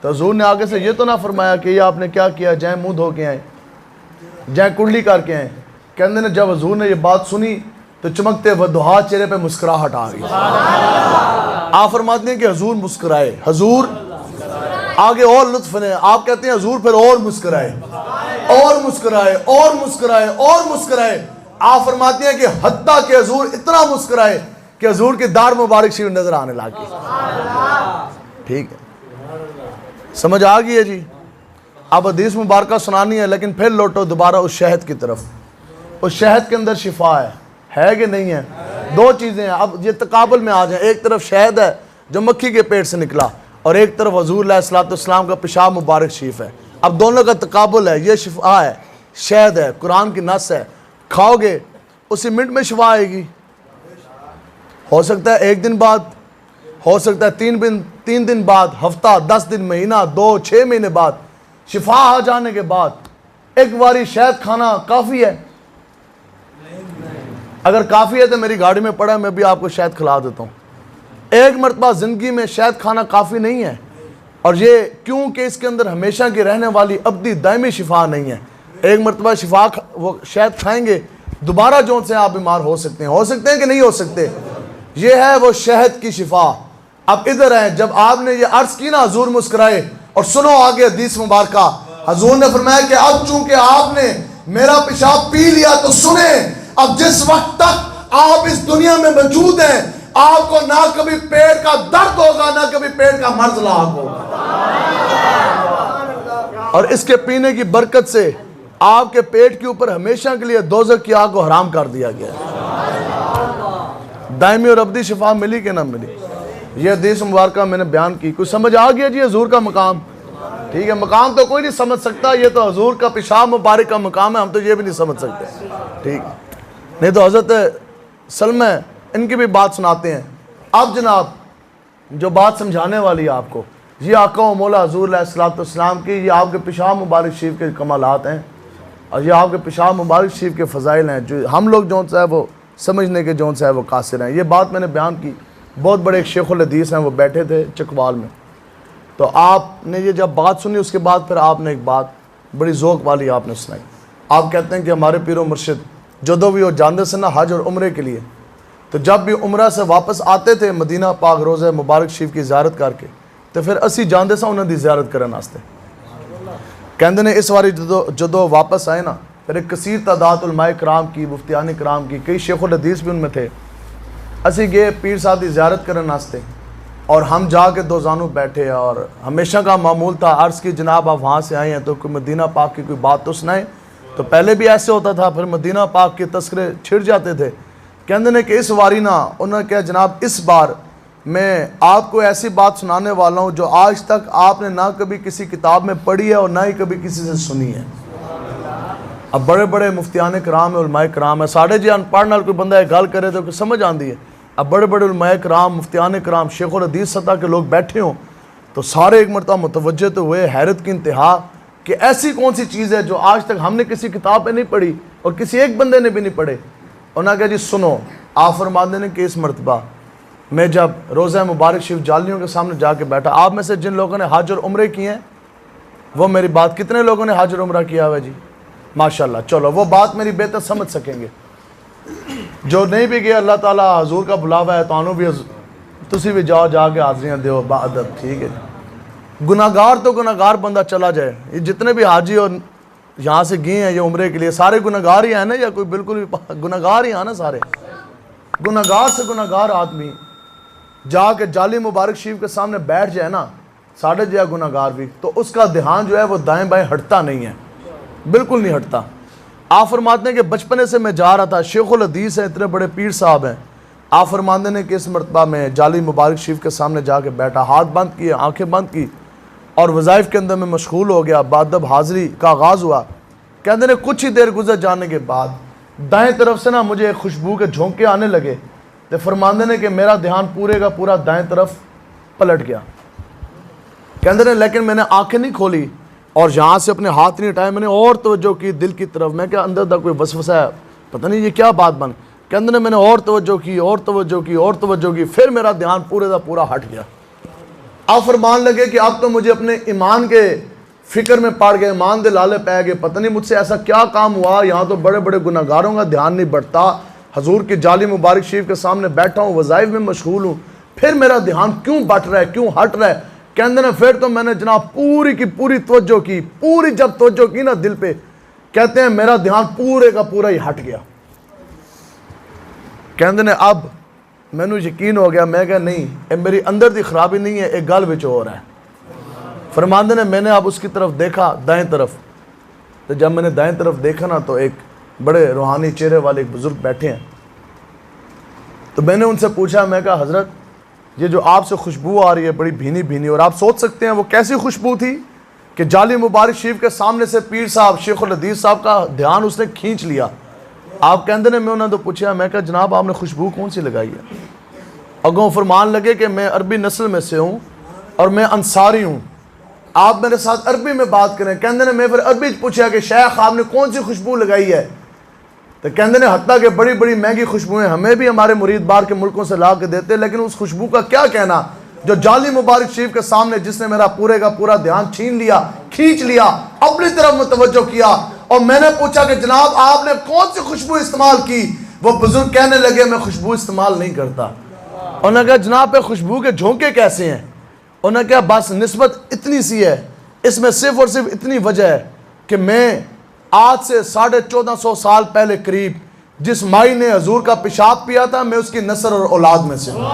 तो हुज़ूर ने आगे से ये तो ना फरमाया कि ये आपने क्या किया, जय मुँह धो के आए, जय कुंडली करके आए। कहते ने जब हुज़ूर ने ये बात सुनी तो चमकते वदुहा चेहरे पे मुस्कुराहट आ गई। आप फरमाते हैं कि हुज़ूर मुस्कुराए, हुज़ूर आगे और लुत्फ ने। आप कहते हैं हुज़ूर फिर और मुस्कुराए और मुस्कुराए और मुस्कुराए और मुस्कुराए। आप फरमाते हैं कि हत्ता कि हुज़ूर इतना मुस्कुराए कि हुज़ूर की दाढ़ मुबारक शरीफ नजर आने लगी। ठीक है, समझ आ गई है जी। अब हदीस मुबारका सुनानी है, लेकिन फिर लौटो दोबारा उस शहद की तरफ। उस शहद के अंदर शिफा है कि नहीं है? दो चीज़ें हैं। अब ये तकाबुल में आ जाए, एक तरफ शहद है जो मक्खी के पेट से निकला और एक तरफ हुज़ूर अलैहिस्सलाम का पेशाब मुबारक शरीफ है। अब दोनों का तकाबुल है। ये शिफा है, शहद है, कुरान की नस है, खाओगे उसी मिनट में शिफा आएगी। हो सकता है एक दिन बाद, हो सकता है 3 दिन बाद, हफ्ता, 10 दिन, महीना, 2, 6 महीने बाद। शिफा आ जाने के बाद एक बारी शहद खाना काफ़ी है। अगर काफ़ी है तो मेरी गाड़ी में पड़ा है, मैं भी आपको शहद खिला देता हूँ। एक मरतबा ज़िंदगी में शहद खाना काफ़ी नहीं है। और ये क्योंकि इसके अंदर हमेशा की रहने वाली अब्दी दायमी शिफा नहीं है। एक मरतबा शिफा वो शहद खाएंगे दोबारा जो से आप बीमार हो सकते हैं कि नहीं हो सकते। ये है वो शहद की शिफा। अब इधर है, जब आपने ये अर्ज़ की ना हुज़ूर मुस्कुराए। और सुनो आगे हदीस मुबारका। हुज़ूर ने फरमाया कि अब चूंकि आपने मेरा पेशाब पी लिया तो सुने, अब जिस वक्त तक आप इस दुनिया में मौजूद हैं आपको ना कभी पेट का दर्द होगा ना कभी पेट का मर्ज लाग होगा। और इसके पीने की बरकत से आपके पेट के ऊपर हमेशा के लिए दोज़ख की आग को हराम कर दिया गया। दायमी और अब्दी शिफा मिली कि ना मिली? ये हदीस मुबारका मैंने बयान की। कुछ समझ आ गया जी हुज़ूर का मकाम? ठीक है, मकाम तो कोई नहीं समझ सकता, ये तो हुज़ूर का पेशाब मुबारक का मकाम है, हम तो ये भी नहीं समझ सकते। ठीक, नहीं तो हज़रत सलमा इनकी भी बात सुनाते हैं। अब जनाब जो बात समझाने वाली है आपको, ये आका व मौला हुज़ूर अलैहिस्सलाम की, ये आपके पेशाब मुबारक शरीफ के कमालात हैं और ये आपके पेशाब मुबारक शरीफ के फ़ज़ाइल हैं जो हम लोग जो सा है वो समझने के जो सा है वो कासिर हैं। ये बात मैंने बयान की। बहुत बड़े एक शेखुल हदीस हैं, वो बैठे थे चकवाल में। तो आपने ये जब बात सुनी उसके बाद फिर आपने एक बात बड़ी ज़ौक़ वाली आपने सुनाई। आप कहते हैं कि हमारे पीरो मुर्शिद जदों भी वो जानते से ना हज और उम्रे के लिए, तो जब भी उम्रा से वापस आते थे मदीना पाक रोज़े मुबारक शरीफ की ज़ियारत करके, तो फिर असी जानते सा उन्होंने ज़ियारत करने वास्ते। कहते ने इस बारी जदों वापस आए ना, फिर एक कसीर तादाद उलमाए कराम की, मुफ्तियान कराम की, कई शेखुल हदीस भी उनमें थे। असी गए पीर साहब की ज़ियारत करने वास्ते और हम जाके दो जानू बैठे और हमेशा का मामूल था अर्ज़ की जनाब आप वहाँ से आए हैं तो कोई मदीना पाक की कोई बात तो सुनाएं। तो पहले भी ऐसे होता था, फिर मदीना पाक के तस्करे छिड़ जाते थे। कहते ने कि इस वारी ना, उन्होंने कहा जनाब इस बार मैं आपको ऐसी बात सुनाने वाला हूँ जो आज तक आपने ना कभी किसी किताब में पढ़ी है और ना ही कभी किसी से सुनी है। अब बड़े बड़े मुफ्तियान कराम उलमाए कराम है, साढ़े जी अनपढ़ नाल कोई बंदा गल करे तो समझ आती है। अब बड़े बड़े उलमाए कराम, मुफ्तियान कराम, शेखुल हदीस सतह के लोग बैठे हों तो सारे एक मरतबा मुतवज्जे तो हुए, हैरत की इंतहा कि ऐसी कौन सी चीज़ है जो आज तक हमने किसी किताब में नहीं पढ़ी और किसी एक बंदे ने भी नहीं पढ़े। उन्होंने कहा जी सुनो, आप फरमाते हैं कि इस मरतबा मैं जब रोज़ा मुबारक शरीफ जालियों के सामने जाके बैठा, आप में से जिन लोगों ने हज और उम्रे किए हैं वो मेरी बात, कितने लोगों ने हज और उम्रा किया हुआ है जी? माशाल्लाह। चलो वो बात मेरी बेहतर समझ सकेंगे। जो नहीं भी गया अल्लाह ताला हजूर का बुलावा है, तो भी तुसी भी जाओ जाके हाज़िरियाँ दो बाअदब। ठीक है जी। गुनाहगार तो गुनाहगार बंदा चला जाए, ये जितने भी हाजी और यहाँ से गए हैं ये उम्रे के लिए सारे गुनाहगार ही हैं ना, या कोई बिल्कुल भी गुनाहगार ही हैं ना? सारे गुनाहगार से गुनाहगार आदमी जाके जाली मुबारक शरीफ के सामने बैठ जाए ना, साढ़े जया गुनाहगार भी, तो उसका ध्यान जो है वो दाएं बाएं हटता नहीं है, बिल्कुल नहीं हटता। आप फरमाते हैं कि बचपने से मैं जा रहा था, शेखुल हदीस है, इतने बड़े पीर साहब हैं, आप फरमाते हैं कि इस मरतबा में जाली मुबारक शरीफ के सामने जाके बैठा, हाथ बंद किए, आंखें बंद की और वज़ाइफ के अंदर में मशगूल हो गया। बादब हाज़री का आगाज़ हुआ। कहते हैं कुछ ही देर गुजर जाने के बाद दाएं तरफ से ना मुझे खुशबू के झोंके आने लगे, तो फरमाते हैं कि मेरा ध्यान पूरे का पूरा दाएं तरफ पलट गया। कहते हैं लेकिन मैंने आंखें नहीं खोली और यहाँ से अपने हाथ नहीं हटाए, मैंने और तवज्जो की दिल की तरफ। मैं क्या अंदर तक कोई वसवसा है, पता नहीं ये क्या बात बन। कहते हैं मैंने और तवज्जो की और तवज्जो की और तवज्जो की, फिर मेरा ध्यान पूरे का पूरा हट गया। आप फरमान लगे कि आप तो मुझे अपने ईमान के फिक्र में पड़ गए, ईमान दे लाले पै गए, पता नहीं मुझसे ऐसा क्या काम हुआ, यहाँ तो बड़े बड़े गुनाहगारों का ध्यान नहीं बढ़ता, हजूर की जाली मुबारक शरीफ के सामने बैठा हूँ, वज़ाइफ में मशगूल हूँ, फिर मेरा ध्यान क्यों बट रहा है, क्यों हट रहा है। कहते हैं फिर तो मैंने जनाब पूरी की पूरी तवज्जो की, पूरी जब तवज्जो की ना दिल पे, कहते हैं मेरा ध्यान पूरे का पूरा ही हट गया। कहते हैं अब मैनू यकीन हो गया, मैं क्या नहीं ये मेरी अंदर की खराबी नहीं है, एक गल विच हो रहा है। फरमाते ने मैंने अब उसकी तरफ देखा दाएं तरफ, तो जब मैंने दाएं तरफ देखा ना तो एक बड़े रूहानी चेहरे वाले एक बुजुर्ग बैठे हैं। तो मैंने उनसे पूछा, मैं कहा हज़रत ये जो आपसे खुशबू आ रही है बड़ी भीनी भीनी, और आप सोच सकते हैं वो कैसी खुशबू थी कि जाली मुबारक शरीफ के सामने से पीर साहब शेखुल हदीस साहब का ध्यान उसने खींच लिया। आप कहते ने मैं उन्होंने तो पूछा, मैं कहा जनाब आपने खुशबू कौन सी लगाई है? अगों फरमान लगे कि मैं अरबी नस्ल में से हूँ और मैं अंसारी हूँ, आप मेरे साथ अरबी में बात करें। कहते ने मैं फिर अरबी पूछा कि शेख आपने कौन सी खुशबू लगाई है? तो कहते ने हत्ता कि बड़ी बड़ी महंगी खुशबुएं हमें भी हमारे मुरीद बाहर के मुल्कों से ला के देते, लेकिन उस खुशबू का क्या कहना जो जाली मुबारक शरीफ के सामने जिसने मेरा पूरे का पूरा ध्यान छीन लिया, खींच लिया, अपनी तरफ मुतवज्जो किया। और मैंने पूछा कि जनाब आपने कौन सी खुशबू इस्तेमाल की? वो बुजुर्ग कहने लगे मैं खुशबू इस्तेमाल नहीं करता। उन्होंने कहा जनाब पे खुशबू के झोंके कैसे हैं? उन्होंने कहा बस निस्बत इतनी सी है, इसमें सिर्फ और सिर्फ इतनी वजह है कि मैं आज से 1450 साल पहले करीब जिस माई ने हजूर का पेशाब पिया था, मैं उसकी नस्ल और औलाद में से हूँ।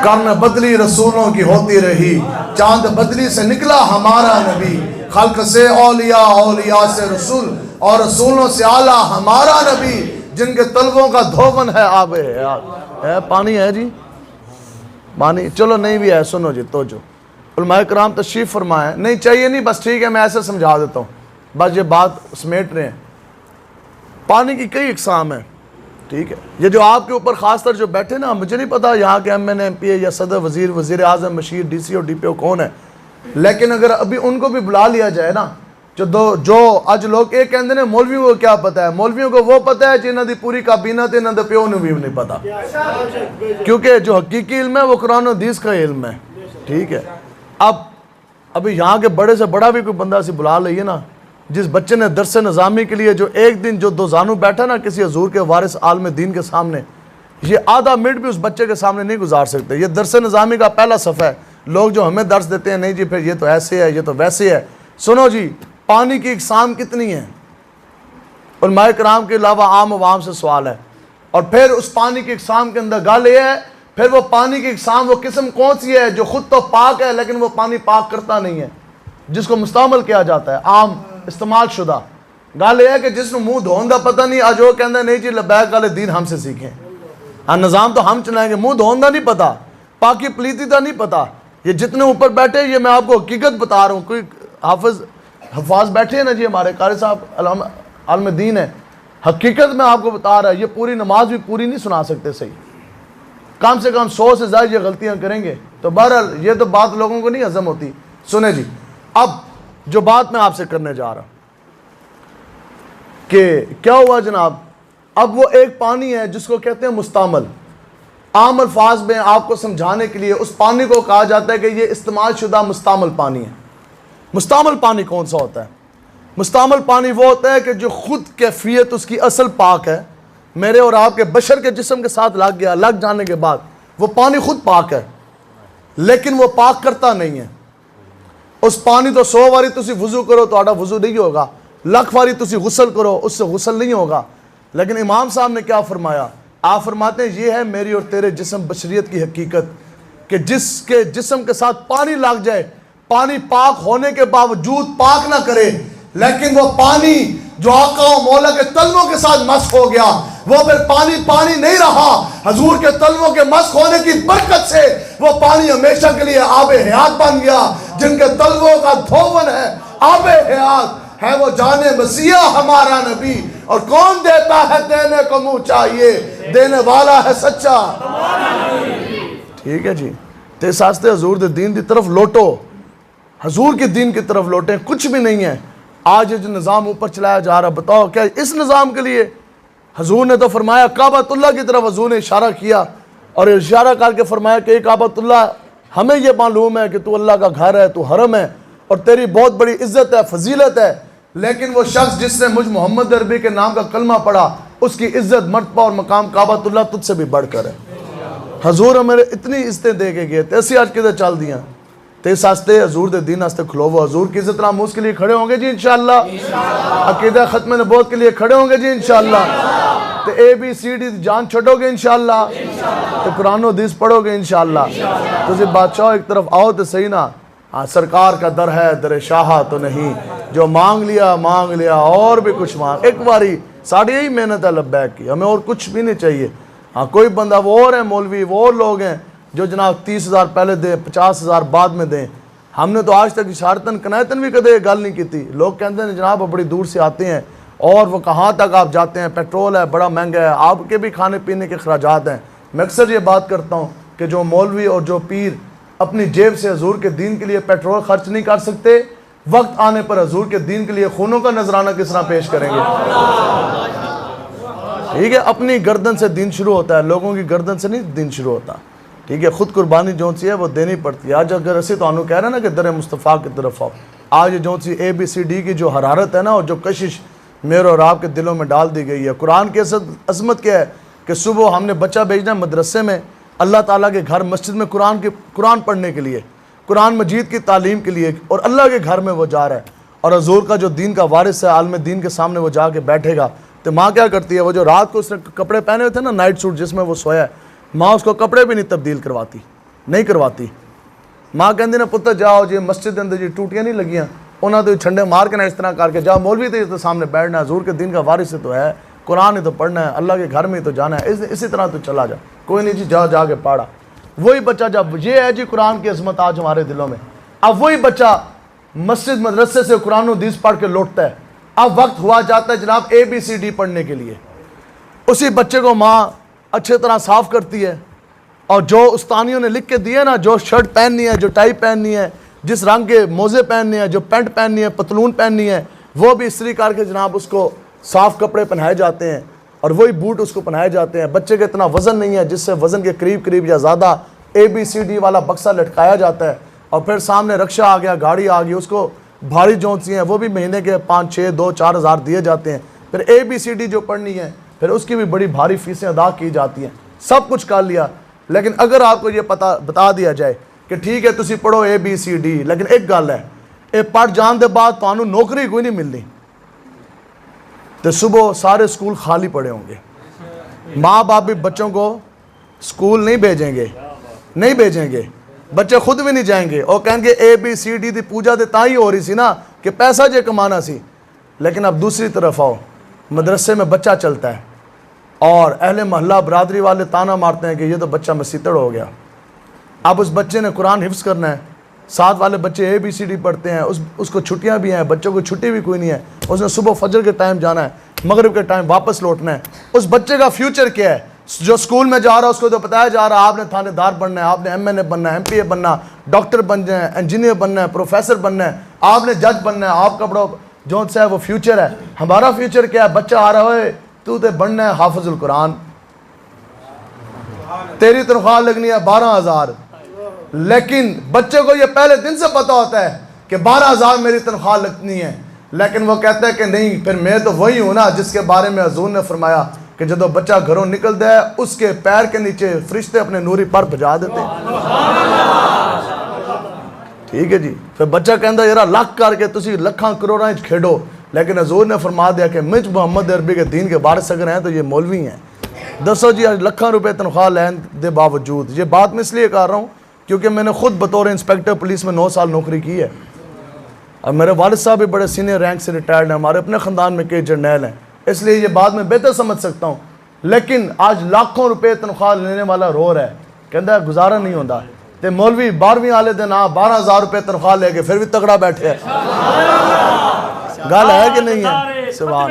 कर्न बदली रसूलों की होती रही, चांद बदली से निकला हमारा नबी, खल्क से औलिया, औलिया से रसूल और रसूलों से आला हमारा नबी, जिनके तलबों का धोवन है आबे है। पानी है जी, पानी चलो नहीं भी है, सुनो जी तो जो उलमाए कराम तशरीफ़ फरमाए, नहीं चाहिए नहीं बस ठीक है मैं ऐसे समझा देता हूँ, बस ये बात समेट रहे हैं। पानी की कई इकसाम है, ठीक है। ये जो आपके ऊपर ख़ासतर जो बैठे ना, मुझे नहीं पता यहाँ के MN MP या सदर वज़ीर, वज़ीर आज़म, मशीर, DC और DPO कौन है, लेकिन अगर अभी उनको भी बुला लिया जाए ना, जो अज लोग ये कहते हैं मौलवियों को क्या पता है, मौलवियों को वो पता है जिन्हों की पूरी काबीना तो इन्होंने प्यो ने भी नहीं पता, क्योंकि जो हकीकी इल्म है वो कुरान और हदीस का इल्म है, ठीक है। अब अभी यहाँ के बड़े से बड़ा भी कोई बंदा से बुला लइए ना, जिस बच्चे ने दरस निज़ामी के लिए जो एक दिन जो दो जानू बैठा ना किसी हजूर के वारिस आलम दीन के सामने, ये आधा मिनट भी उस बच्चे के सामने नहीं गुजार सकते। ये दरस निज़ामी का पहला सफ़ा है। लोग जो हमें दर्स देते हैं, नहीं जी फिर ये तो ऐसे है, ये तो वैसे है। सुनो जी, पानी की इकसाम कितनी है, उलमाए कराम के अलावा आम अवाम से सवाल है। और फिर उस पानी की इकसाम के अंदर गल ये है, फिर वो पानी की इकसाम वो किस्म कौन सी है जो खुद तो पाक है लेकिन वो पानी पाक करता नहीं है, जिसको मुस्तमल किया जाता है, आम इस्तेमाल शुदा। गल यह है कि जिसको मुँह धोने का पता नहीं, आज वो कहता नहीं जी लबैक वाले दीन हमसे सीखें, हाँ निज़ाम तो हम चलाएंगे, मुँह धोने का नहीं पता, पाकी पलीती का नहीं पता। ये जितने ऊपर बैठे ये मैं आपको हकीकत बता रहा हूँ। कोई हफाज बैठे हैं ना जी, हमारे कारी साहब आलम दीन है, हकीकत में आपको बता रहा है, ये पूरी नमाज भी पूरी नहीं सुना सकते सही, कम से कम 100 से ज़्यादा ये गलतियाँ करेंगे। तो बहरहाल ये तो बात लोगों को नहीं हजम होती। सुने जी, अब जो बात मैं आपसे करने जा रहा कि क्या हुआ जनाब, अब वो एक पानी है जिसको कहते हैं मुस्तामल। आम अल्फाज में आपको समझाने के लिए उस पानी को कहा जाता है कि ये इस्तेमाल शुदा मुस्तामल पानी है। मुस्तामल पानी कौन सा होता है? मुस्तामल पानी वो होता है कि जो खुद कैफियत उसकी असल पाक है, मेरे और आपके बशर के जिस्म के साथ लग गया, लग जाने के बाद वो पानी खुद पाक है, लेकिन वो पाक करता नहीं है। उस पानी तो 100 बारी तुसी वजू करो तो वजू नहीं होगा, लख बारी तुसी गुसल करो उससे गुसल नहीं होगा। लेकिन इमाम साहब ने क्या फरमाया, आप फरमाते हैं ये है मेरी और तेरे जिस्म बशरियत की हकीकत कि जिसके जिस्म के साथ पानी लग जाए, पानी पाक होने के बावजूद पाक ना करे, लेकिन वो पानी जो आका और मौला के तलवों के साथ मस्क हो गया, वो फिर पानी पानी नहीं रहा। हजूर के तलवों के मस्क होने की बरकत से वो पानी हमेशा के लिए आबे हयात बन गया। जिनके तलवों का धोवन है आबे हयात है, वो जाने मसीहा हमारा नबी। और कौन देता है देने को मुंह चाहिए, देने वाला है सच्चा। ठीक है जी, ते सास्ते हजूर दे दीन की तरफ लौटो, हजूर के दीन की तरफ लौटे। कुछ भी नहीं है आज जो निज़ाम ऊपर चलाया जा रहा, बताओ क्या इस निज़ाम के लिए? हजूर ने तो फरमाया काबतुल्लाह की तरफ हजूर ने इशारा किया और इशारा करके फरमाया कि काबतुल्लाह हमें यह मालूम है कि तू अल्लाह का घर है, तू हरम है और तेरी बहुत बड़ी इज्जत है, फजीलत है, लेकिन वो शख्स जिसने मुझ मोहम्मद अरबी के नाम का कलमा पढ़ा उसकी इज्जत मर्तबा और मकाम काबतुल्लाह तुझसे भी बढ़कर है। हजूर हमें इतनी इज्जतें दे के गए थे, ऐसी आज किधर चल दियाँ ते सास्ते हजूर दे दीन आस्ते खुलोवो। हजूर की इज्जत नामूस के लिए खड़े होंगे जी इंशाअल्लाह, अकीदा खत्म नबूवत के लिए खड़े होंगे जी इंशाअल्लाह, तो ABCD जान छोड़ोगे इंशाअल्लाह, तो कुरान हदीस पढ़ोगे इंशाअल्लाह। तो जी बादशाह एक तरफ आओ तो सही ना। हाँ, सरकार का दर है दर शाह तो नहीं, जो मांग लिया और भी कुछ मांग। एक बारी साड़ी यही मेहनत है लब्बैक की, हमें और कुछ भी नहीं चाहिए। हाँ, कोई बंदा वो और है मौलवी, वो और लोग हैं जो जनाब 30,000 पहले दें, 50,000 बाद में दें। हमने तो आज तक इशारतन कनायतन भी कदे गल नहीं की थी। लोग कहते हैं जनाब आप बड़ी दूर से आते हैं और वो कहाँ तक आप जाते हैं, पेट्रोल है बड़ा महंगा है, आपके भी खाने पीने के अखराजात हैं। मैं अक्सर ये बात करता हूँ कि जो मौलवी और जो पीर अपनी जेब से हजूर के दीन के लिए पेट्रोल खर्च नहीं कर सकते, वक्त आने पर हजूर के दीन के लिए खूनों का नजराना किस तरह पेश करेंगे? ठीक है, अपनी गर्दन से दीन शुरू होता है, लोगों की गर्दन से नहीं दीन शुरू होता। ठीक है, खुद कुर्बानी जो सी है वो देनी पड़ती है। आज अगर असी तो कह रहे हैं ना कि दर मुस्तफ़ा की तरफ आओ, आज जो सी ABCD की जो हरारत है ना और जो कशिश मेरे और आपके दिलों में डाल दी गई है। कुरान की अज़मत क्या है कि सुबह हमने बच्चा भेजना मदरसे में, अल्लाह ताला के घर मस्जिद में कुरान पढ़ने के लिए, कुरान मजीद की तालीम के लिए, और अल्लाह के घर में वो जा रहा है और हजूर का जो दीन का वारिस है आलम दीन के सामने वो जाके बैठेगा। तो माँ क्या करती है, वो जो रात को उसने कपड़े पहने हुए थे ना, नाइट सूट जिसमें वो सोया है, माँ उसको कपड़े भी नहीं तब्दील नहीं करवाती। माँ कहती ना पुत्र जाओ जी मस्जिद के अंदर जी टूटियाँ नहीं लगियाँ, उन्होंने तो छंडे मार के ना इस तरह करके जाओ, मौलवी तो सामने बैठना है, हजूर के दिन का वारिस तो है, कुरान ही तो पढ़ना है, अल्लाह के घर में ही तो जाना है, इसी तरह तो चला जा, कोई नहीं जी जाके पढ़ा। वही बच्चा जब ये है जी कुरान की अजमत आज हमारे दिलों में, अब वही बच्चा मस्जिद मदरसे से कुरान हदीस पढ़ के लौटता है। अब वक्त हुआ जाता है जनाब ABCD पढ़ने के लिए, उसी बच्चे को माँ अच्छे तरह साफ़ करती है और जो उस्तानियों ने लिख के दिए ना, जो शर्ट पहननी है, जो टाई पहननी है, जिस रंग के मोज़े पहनने हैं, जो पैंट पहननी है, पतलून पहननी है, वो भी इस्त्री करके जनाब उसको साफ़ कपड़े पहनाए जाते हैं और वही बूट उसको पहनाए जाते हैं। बच्चे का इतना वज़न नहीं है जिससे वज़न के करीब या ज़्यादा ABCD वाला बक्सा लटकाया जाता है और फिर सामने रक्षा आ गया, गाड़ी आ गई, उसको भारी जो सी हैं वो भी महीने के 5-6 2-4 हज़ार दिए जाते हैं। फिर ABCD जो पढ़नी है फिर उसकी भी बड़ी भारी फीसें अदा की जाती हैं। सब कुछ कर लिया, लेकिन अगर आपको ये बता दिया जाए कि ठीक है तुसी पढ़ो ABCD, लेकिन एक गल है, ये पढ़ जाने के बाद तुहानू नौकरी कोई नहीं मिलनी, तो सुबह सारे स्कूल खाली पड़े होंगे। माँ बाप भी बच्चों को स्कूल नहीं भेजेंगे, बच्चे खुद भी नहीं जाएंगे और कहेंगे ABCD की पूजा तो ताही हो रही सी ना कि पैसा जे कमाना सी। लेकिन अब दूसरी तरफ आओ, मदरसे में बच्चा चलता है और अहले मोहल्ला बरादरी वाले ताना मारते हैं कि ये तो बच्चा मसीतड़ हो गया। अब उस बच्चे ने कुरान हिफ्ज़ करना है, साथ वाले बच्चे ABCD पढ़ते हैं, उसको छुट्टियां भी हैं, बच्चों को छुट्टी भी कोई नहीं है, उसने सुबह फजर के टाइम जाना है, मगरिब के टाइम वापस लौटना है। उस बच्चे का फ्यूचर क्या है? जो स्कूल में जा रहा है उसको तो बताया जा रहा है आपने थानेदार बनना है, आपने MNA बनना है, MPA बनना, डॉक्टर बनना है, इंजीनियर बनना है, प्रोफेसर बनना है, आपने जज बनना है, आपका बड़ा जो सा है वो फ्यूचर है। हमारा फ्यूचर क्या है? बच्चा आ रहा है तू तो बनना है हाफिजुल कुरान, तेरी तनख्वाह लगनी है 12,000, लेकिन बच्चे को ये पहले दिन से पता होता है कि 12,000 मेरी तनख्वाह लगनी है, लेकिन वो कहता है कि नहीं, फिर मैं तो वही हूँ ना जिसके बारे में हजूर ने फरमाया कि जब बच्चा घरों निकलता है उसके पैर के नीचे फरिश्ते अपने नूरी पर भजा देते हैं। ठीक है जी। फिर बच्चा कहता यार लख करके तुसी लखां करोड़ां च खेडो, लेकिन हजूर ने फरमा दिया कि मुझ मोहम्मद अरबी के दीन के वारिस अगर हैं तो ये मौलवी हैं। दसो जी आज लखां रुपए तनख्वाह लेने के बावजूद, ये बात मैं इसलिए कर रहा हूँ क्योंकि मैंने खुद बतौर इंस्पेक्टर पुलिस में 9 साल नौकरी की है और मेरे वालिद साहब भी बड़े सीनियर रैंक से रिटायर्ड हैं, हमारे अपने ख़ानदान में कई जर्नैल हैं, इसलिए ये बात मैं बेहतर समझ सकता हूँ। लेकिन आज लाखों रुपए तनख्वाह लेने वाला रो रहा है, कहता है गुजारा नहीं होता, तो मौलवी 12वीं वाले दिन आप 12,000 रुपये तनख्वाह लेके फिर भी तगड़ा बैठे है। गल है कि नहीं है? सवाल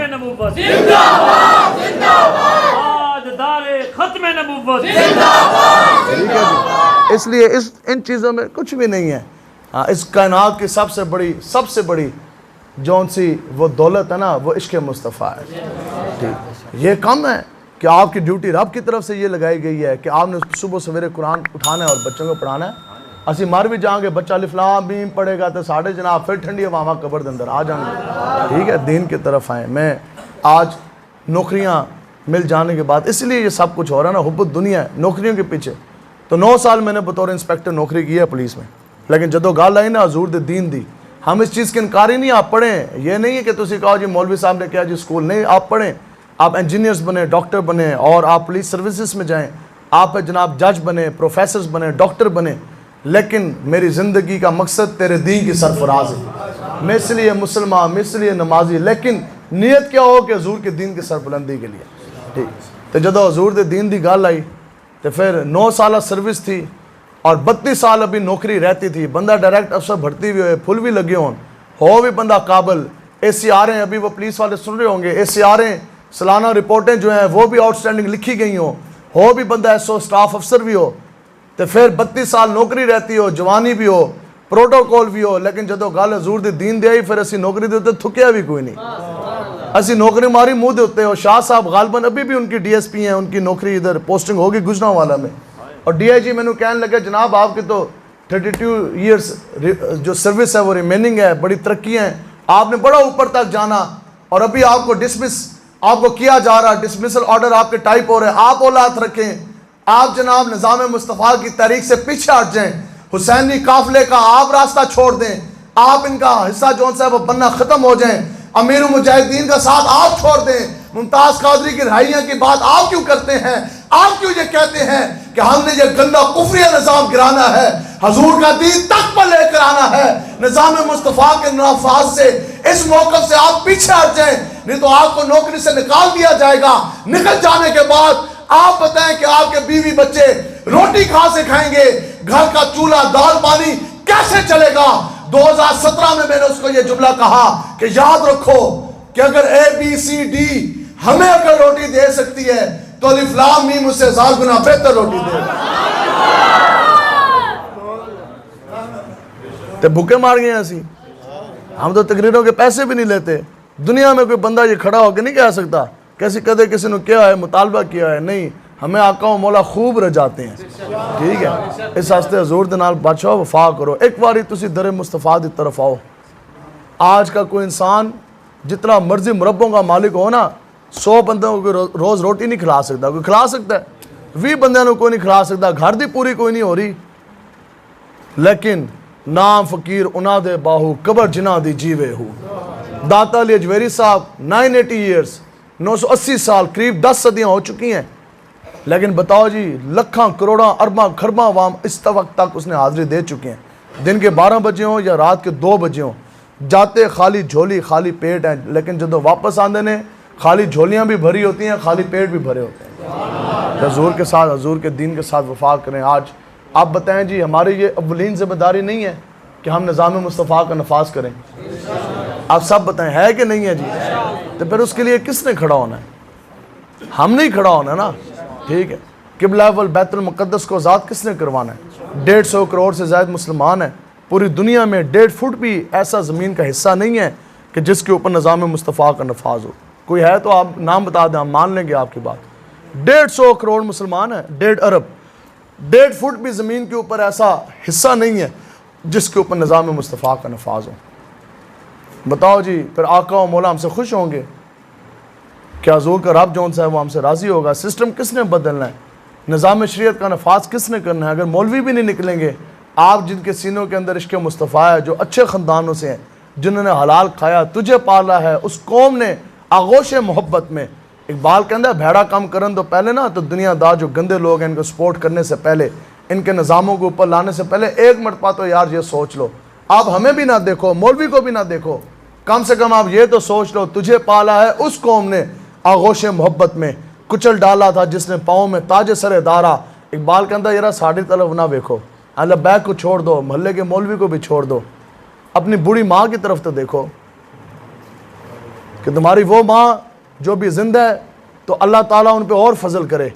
ठीक है जी। इसलिए इन चीज़ों में कुछ भी नहीं है। हाँ, इस कायनात की सबसे बड़ी जौन सी वो दौलत है ना, वो इश्क़ मुस्तफ़ा है। ठीक, ये कम है कि आपकी ड्यूटी रब की तरफ से ये लगाई गई है कि आपने सुबह सवेरे कुरान उठाना है और बच्चों को पढ़ाना है। असी मर भी जाएंगे, बच्चा अलिफ लाम मीम पढ़ेगा तो साढ़े जनाब फिर ठंडी हवा कब्र के अंदर आ जाएंगे। ठीक है, दीन की तरफ आए। मैं आज नौकरियाँ मिल जाने के बाद, इसलिए ये सब कुछ हो रहा है ना, हुब्बुद दुनिया नौकरियों के पीछे। तो 9 साल मैंने बतौर इंस्पेक्टर नौकरी की है पुलिस में, लेकिन जदों गल आई ना हजूर दे दीन दी, हम इस चीज़ के इनकारी नहीं। आप पढ़ें, ये नहीं है कि तुसी कहो जी मौलवी साहब ने किया जी स्कूल, नहीं, आप पढ़ें, आप इंजीनियर्स बने, डॉक्टर बने और आप पुलिस सर्विसेज में जाएं, आप जनाब जज बने, प्रोफेसर बने, डॉक्टर बने, लेकिन मेरी ज़िंदगी का मकसद तेरे दीन की सरफराज है। मैं इसलिए मुसलमान, मैं इसलिए नमाजी, लेकिन नीयत क्या हो कि हजूर के दीन की सरबुलंदी के लिए। ठीक, तो जदों हजूर दे दीन की गल आई तो फिर 9 साल सर्विस थी और 32 साल अभी नौकरी रहती थी। बंदा डायरेक्ट अफसर भर्ती भी हो, फुल भी लगे हो भी बंदा काबिल। ACRएं अभी वो पुलिस वाले सुन रहे होंगे, ACRएं सालाना रिपोर्टें जो हैं वो भी आउटस्टैंडिंग लिखी गई हो भी बंदा SO स्टाफ अफसर भी हो, तो फिर 32 साल नौकरी रहती हो, जवानी भी हो, प्रोटोकॉल भी हो, लेकिन जदों गल हजूर दी दीन दे आई फिर असी नौकरी दे उत्ते थुकिया भी कोई नहीं। असी नौकरी मारी मुँह दे उत्ते। और शाह साहब गालबन अभी भी उनकी DSP हैं, उनकी नौकरी इधर पोस्टिंग होगी गुजरांवाला में, और DIG मैंने कहने लगे जनाब आपकी तो 32 ईयर्स जो सर्विस है वो रिमेनिंग है, बड़ी तरक्की है, आपने बड़ा ऊपर तक जाना और अभी आपको डिसमिस आपको किया जा रहा, डिसमिसल ऑर्डर आपके टाइप हो रहे हैं, आप औलाद रखें, आप जनाब निज़ाम मुस्तफ़ा की तहरीक से पीछे हट जाएं, हुसैनी काफिले का आप रास्ता छोड़ दें, आप इनका हिस्सा जौन सा है वो बनना ख़त्म हो जाएं, अमीर मुजाहिदीन का साथ आप छोड़ दें, मुमताज़ कादरी की रिहाइयाँ की बात आप क्यों करते हैं? आप क्यों ये कहते हैं कि हमने ये गंदा कुफरिया निज़ाम गिराना है, हजूर का दीन तक पर लेकर आना है, निज़ाम मुस्तफ़ा के नफाज से इस मौक़िफ़ से आप पीछे हट जाएं, नहीं तो आपको नौकरी से निकाल दिया जाएगा। निकल जाने के बाद आप बताएं कि आपके बीवी बच्चे रोटी कहां से खाएंगे, घर का चूल्हा दाल पानी कैसे चलेगा। 2017 में मैंने उसको ये जुमला कहा कि याद रखो कि अगर ABCD हमें अगर रोटी दे सकती है तो अलिफ लाम मीम उससे 1000 गुना बेहतर रोटी देगा। तो भूखे मार गए असी, हम तो तकरीरों के पैसे भी नहीं लेते। दुनिया में कोई बंदा ये खड़ा होकर नहीं कह सकता कैसे कदे किसी ने क्या है मुतालबा किया है, नहीं, हमें आका व मौला खूब रजाते हैं। ठीक है, इस वास्ते हजूर दे नाल बादशाह वफा करो। एक बारी तुसी दर मुस्तफा की तरफ आओ। आज का कोई इंसान जितना मर्जी मुरब्बों का मालिक हो ना, 100 बंदों को रोज़ रोटी नहीं खिला सकता। कोई खिला सकता है, 20 बंदों को कोई नहीं खिला सकता, घर दी पूरी कोई नहीं हो रही। लेकिन नाम फकीर उना दे बाहू कबर जिना दी जीवे हो। दाता अली अजमेरी साहब 980 ईयर्स 980 साल करीब 10 सदियाँ हो चुकी हैं, लेकिन बताओ जी लखा करोड़ा अरबा खरबा वाम इस वक्त तक उसने हाजिरी दे चुके हैं। दिन के 12 बजे हों या रात के 2 बजे हों, जाते खाली झोली खाली पेट है, लेकिन जब वापस आते ने खाली झोलियाँ भी भरी होती हैं, खाली पेट भी भरे होते हैं। हजूर के साथ, हजूर के दीन के साथ वफा करें। आज आप बताएं जी, हमारी ये अव्वलीन जिम्मेदारी नहीं है कि हम निज़ाम मुस्तफ़ा का नफाज करें? आप सब बताएं, है कि नहीं है जी? तो फिर उसके लिए किसने खड़ा होना है? हमने ही खड़ा होना ना। ठीक है, किबला वल बैतुल मुक़द्दस को आज़ाद किसने करवाना है? 150 करोड़ से ज़्यादा मुसलमान हैं पूरी दुनिया में। 1.5 फुट भी ऐसा ज़मीन का हिस्सा नहीं है कि जिसके ऊपर निज़ाम मुस्तफ़ा का नफाज हो। कोई है तो आप नाम बता दें, हम मान लेंगे आपकी बात। 150 करोड़ मुसलमान हैं, 1.5 अरब, 1.5 फुट भी ज़मीन के ऊपर ऐसा हिस्सा नहीं है जिसके ऊपर निज़ाम मुस्तफ़ा का नफाज हो। बताओ जी, फिर आका व मौला हमसे खुश होंगे? क्या हजूर का रब जौन सा है वो हमसे राज़ी होगा? सिस्टम किसने बदलना है? निज़ाम शरीयत का नफाज किसने करना है? अगर मौलवी भी नहीं निकलेंगे, आप जिनके सीनों के अंदर इश्क़ मुस्तफ़ा है, जो अच्छे ख़ानदानों से हैं, जिन्होंने हलाल खाया, तुझे पाला है, उस कौम ने आगोश मोहब्बत में। इकबाल कहता है भेड़ा काम करन तो पहले ना, तो दुनियादार जो गंदे लोग हैं इनको सपोर्ट करने से पहले, इनके निज़ामों को ऊपर लाने से पहले एक मरतबा तो यार ये सोच लो, आप हमें भी ना देखो, मौलवी को भी ना देखो, कम से कम आप ये तो सोच लो तुझे पाला है उस कौम ने आगोश मोहब्बत में, कुचल डाला था जिसने पाँव में ताज सरे दारा। इकबाल कहता है यार साड़ी तरफ ना देखो, अल्लाह बैग को छोड़ दो, मोहल्ले के मौलवी को भी छोड़ दो, अपनी बूढ़ी माँ की तरफ तो देखो कि तुम्हारी वो माँ जो भी जिंदा है तो अल्लाह ताला उन पे और फजल करे,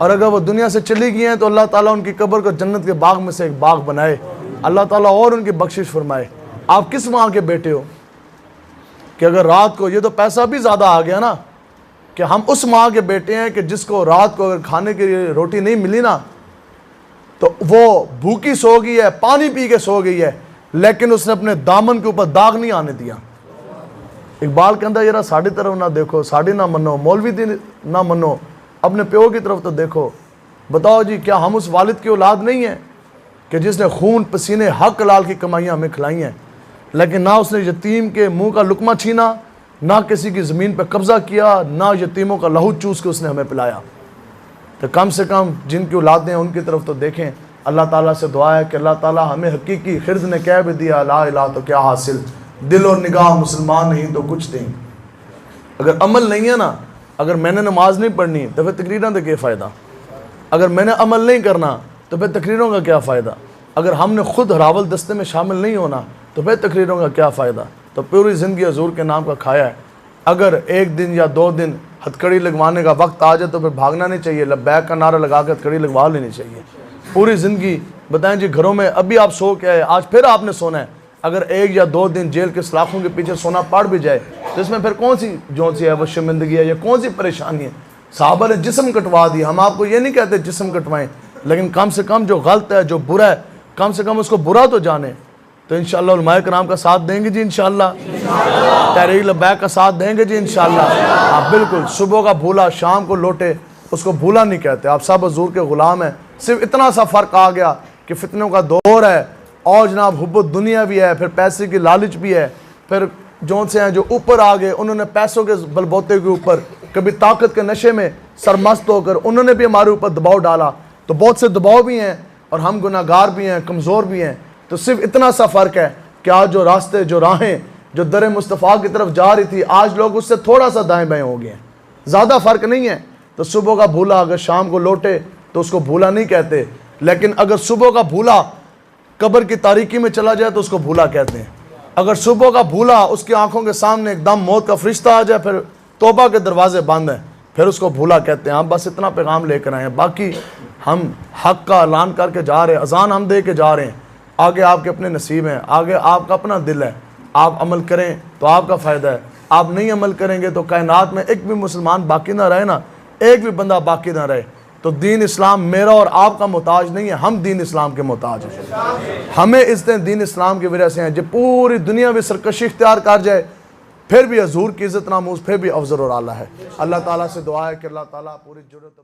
और अगर वो दुनिया से चली गई हैं तो अल्लाह ताला उनकी कब्र को जन्नत के बाग में से एक बाग बनाए, अल्लाह ताला और उनकी बख्शिश फरमाए। आप किस माँ के बेटे हो कि अगर रात को, ये तो पैसा भी ज़्यादा आ गया ना, कि हम उस माँ के बेटे हैं कि जिसको रात को अगर खाने के लिए रोटी नहीं मिली ना तो वो भूखी सो गई है, पानी पी के सो गई है, लेकिन उसने अपने दामन के ऊपर दाग नहीं आने दिया। इकबाल कहता है यार साड़ी तरफ ना देखो, साड़ी ना मनो, मौलवी दिन ना मनो, अपने प्यो की तरफ तो देखो। बताओ जी, क्या हम उस वालिद की औलाद नहीं है कि जिसने खून पसीने हक लाल की कमाइयाँ हमें खिलाई हैं, लेकिन ना उसने यतीम के मुंह का लुकमा छीना, ना किसी की ज़मीन पर कब्ज़ा किया, ना यतीमों का लहू चूस के उसने हमें पिलाया। तो कम से कम जिनकी औलादें हैं उनकी तरफ तो देखें। अल्लाह ताला से दुआ है कि अल्लाह ताला हमें हकीकी खिर्ज ने कह भी दिया ला इलाहा तो क्या हासिल, दिल और निगाह मुसलमान नहीं तो कुछ नहीं। अगर अमल नहीं है ना, अगर मैंने नमाज नहीं पढ़नी तो फिर तकरीरों का क्या फ़ायदा, अगर मैंने अमल नहीं करना तो फिर तकरीरों का क्या फ़ायदा, अगर हमने खुद हरावल दस्ते में शामिल नहीं होना तो फिर तकरीरों का क्या फ़ायदा। तो पूरी ज़िंदगी हजूर के नाम का खाया है, अगर एक दिन या 2 दिन हथकड़ी लगवाने का वक्त आ जाए तो फिर भागना नहीं चाहिए, लब्बैक का नारा लगा कर हथकड़ी लगवा लेनी चाहिए। पूरी ज़िंदगी बताएं जी, घरों में अभी आप सो के आए, आज फिर आपने सोना है, अगर 1 या 2 दिन जेल के सलाखों के पीछे सोना पड़ भी जाए तो इसमें फिर कौन सी है वो शर्मिंदगी है या कौन सी परेशानी है। साहबा ने जिस्म कटवा दिया, हम आपको ये नहीं कहते जिस्म कटवाएं, लेकिन कम से कम जो गलत है, जो बुरा है, कम से कम उसको बुरा तो जाने। तो इंशाअल्लाह उलमाए कराम का साथ देंगे जी, इंशाअल्लाह तहरीक लब्बैक का साथ देंगे जी, इंशाअल्लाह। आप बिल्कुल सुबह का भूला शाम को लौटे, उसको भूला नहीं कहते। आप सब हजूर के ग़ुलाम हैं, सिर्फ इतना सा फ़र्क आ गया कि फितनों का दौर है और जनाब हुब्बुद दुनिया भी है, फिर पैसे की लालच भी है, फिर जो से हैं जो ऊपर आ गए उन्होंने पैसों के बलबोते के ऊपर कभी ताकत के नशे में सरमस्त होकर उन्होंने भी हमारे ऊपर दबाव डाला। तो बहुत से दबाव भी हैं और हम गुनाहगार भी हैं, कमज़ोर भी हैं। तो सिर्फ इतना सा फ़र्क है कि आज जो रास्ते, जो राहें जो दर मुस्तफ़ा की तरफ जा रही थी, आज लोग उससे थोड़ा सा दाएँ बाएँ हो गए हैं, ज़्यादा फ़र्क नहीं है। तो सुबह का भूला अगर शाम को लौटे तो उसको भूला नहीं कहते, लेकिन अगर सुबह का भूला कब्र की तारीकी में चला जाए तो उसको भूला कहते हैं। अगर सुबह का भूला उसकी आंखों के सामने एकदम मौत का फरिश्ता आ जाए, फिर तौबा के दरवाजे बंद हैं, फिर उसको भूला कहते हैं। हम बस इतना पैगाम लेकर आए हैं, बाकी हम हक का ऐलान करके जा रहे हैं, अजान हम दे के जा रहे हैं। आगे आपके अपने नसीब हैं, आगे आपका अपना दिल है। आप अमल करें तो आपका फ़ायदा है, आप नहीं अमल करेंगे तो कायनात में एक भी मुसलमान बाकी ना रहे ना, एक भी बंदा बाकी ना रहे। तो दीन इस्लाम मेरा और आपका मोहताज नहीं है, हम दीन इस्लाम के मोहताज हैं। हमें इज़्ज़तें दीन इस्लाम की वजह से हैं। जब पूरी दुनिया में सरकशी इख्तियार कर जाए फिर भी हजूर की इज़्ज़त नामूज़ फिर भी अफजल और आला है। अल्लाह ताला से दुआ है कि अल्लाह ताला पूरी ज़रूरत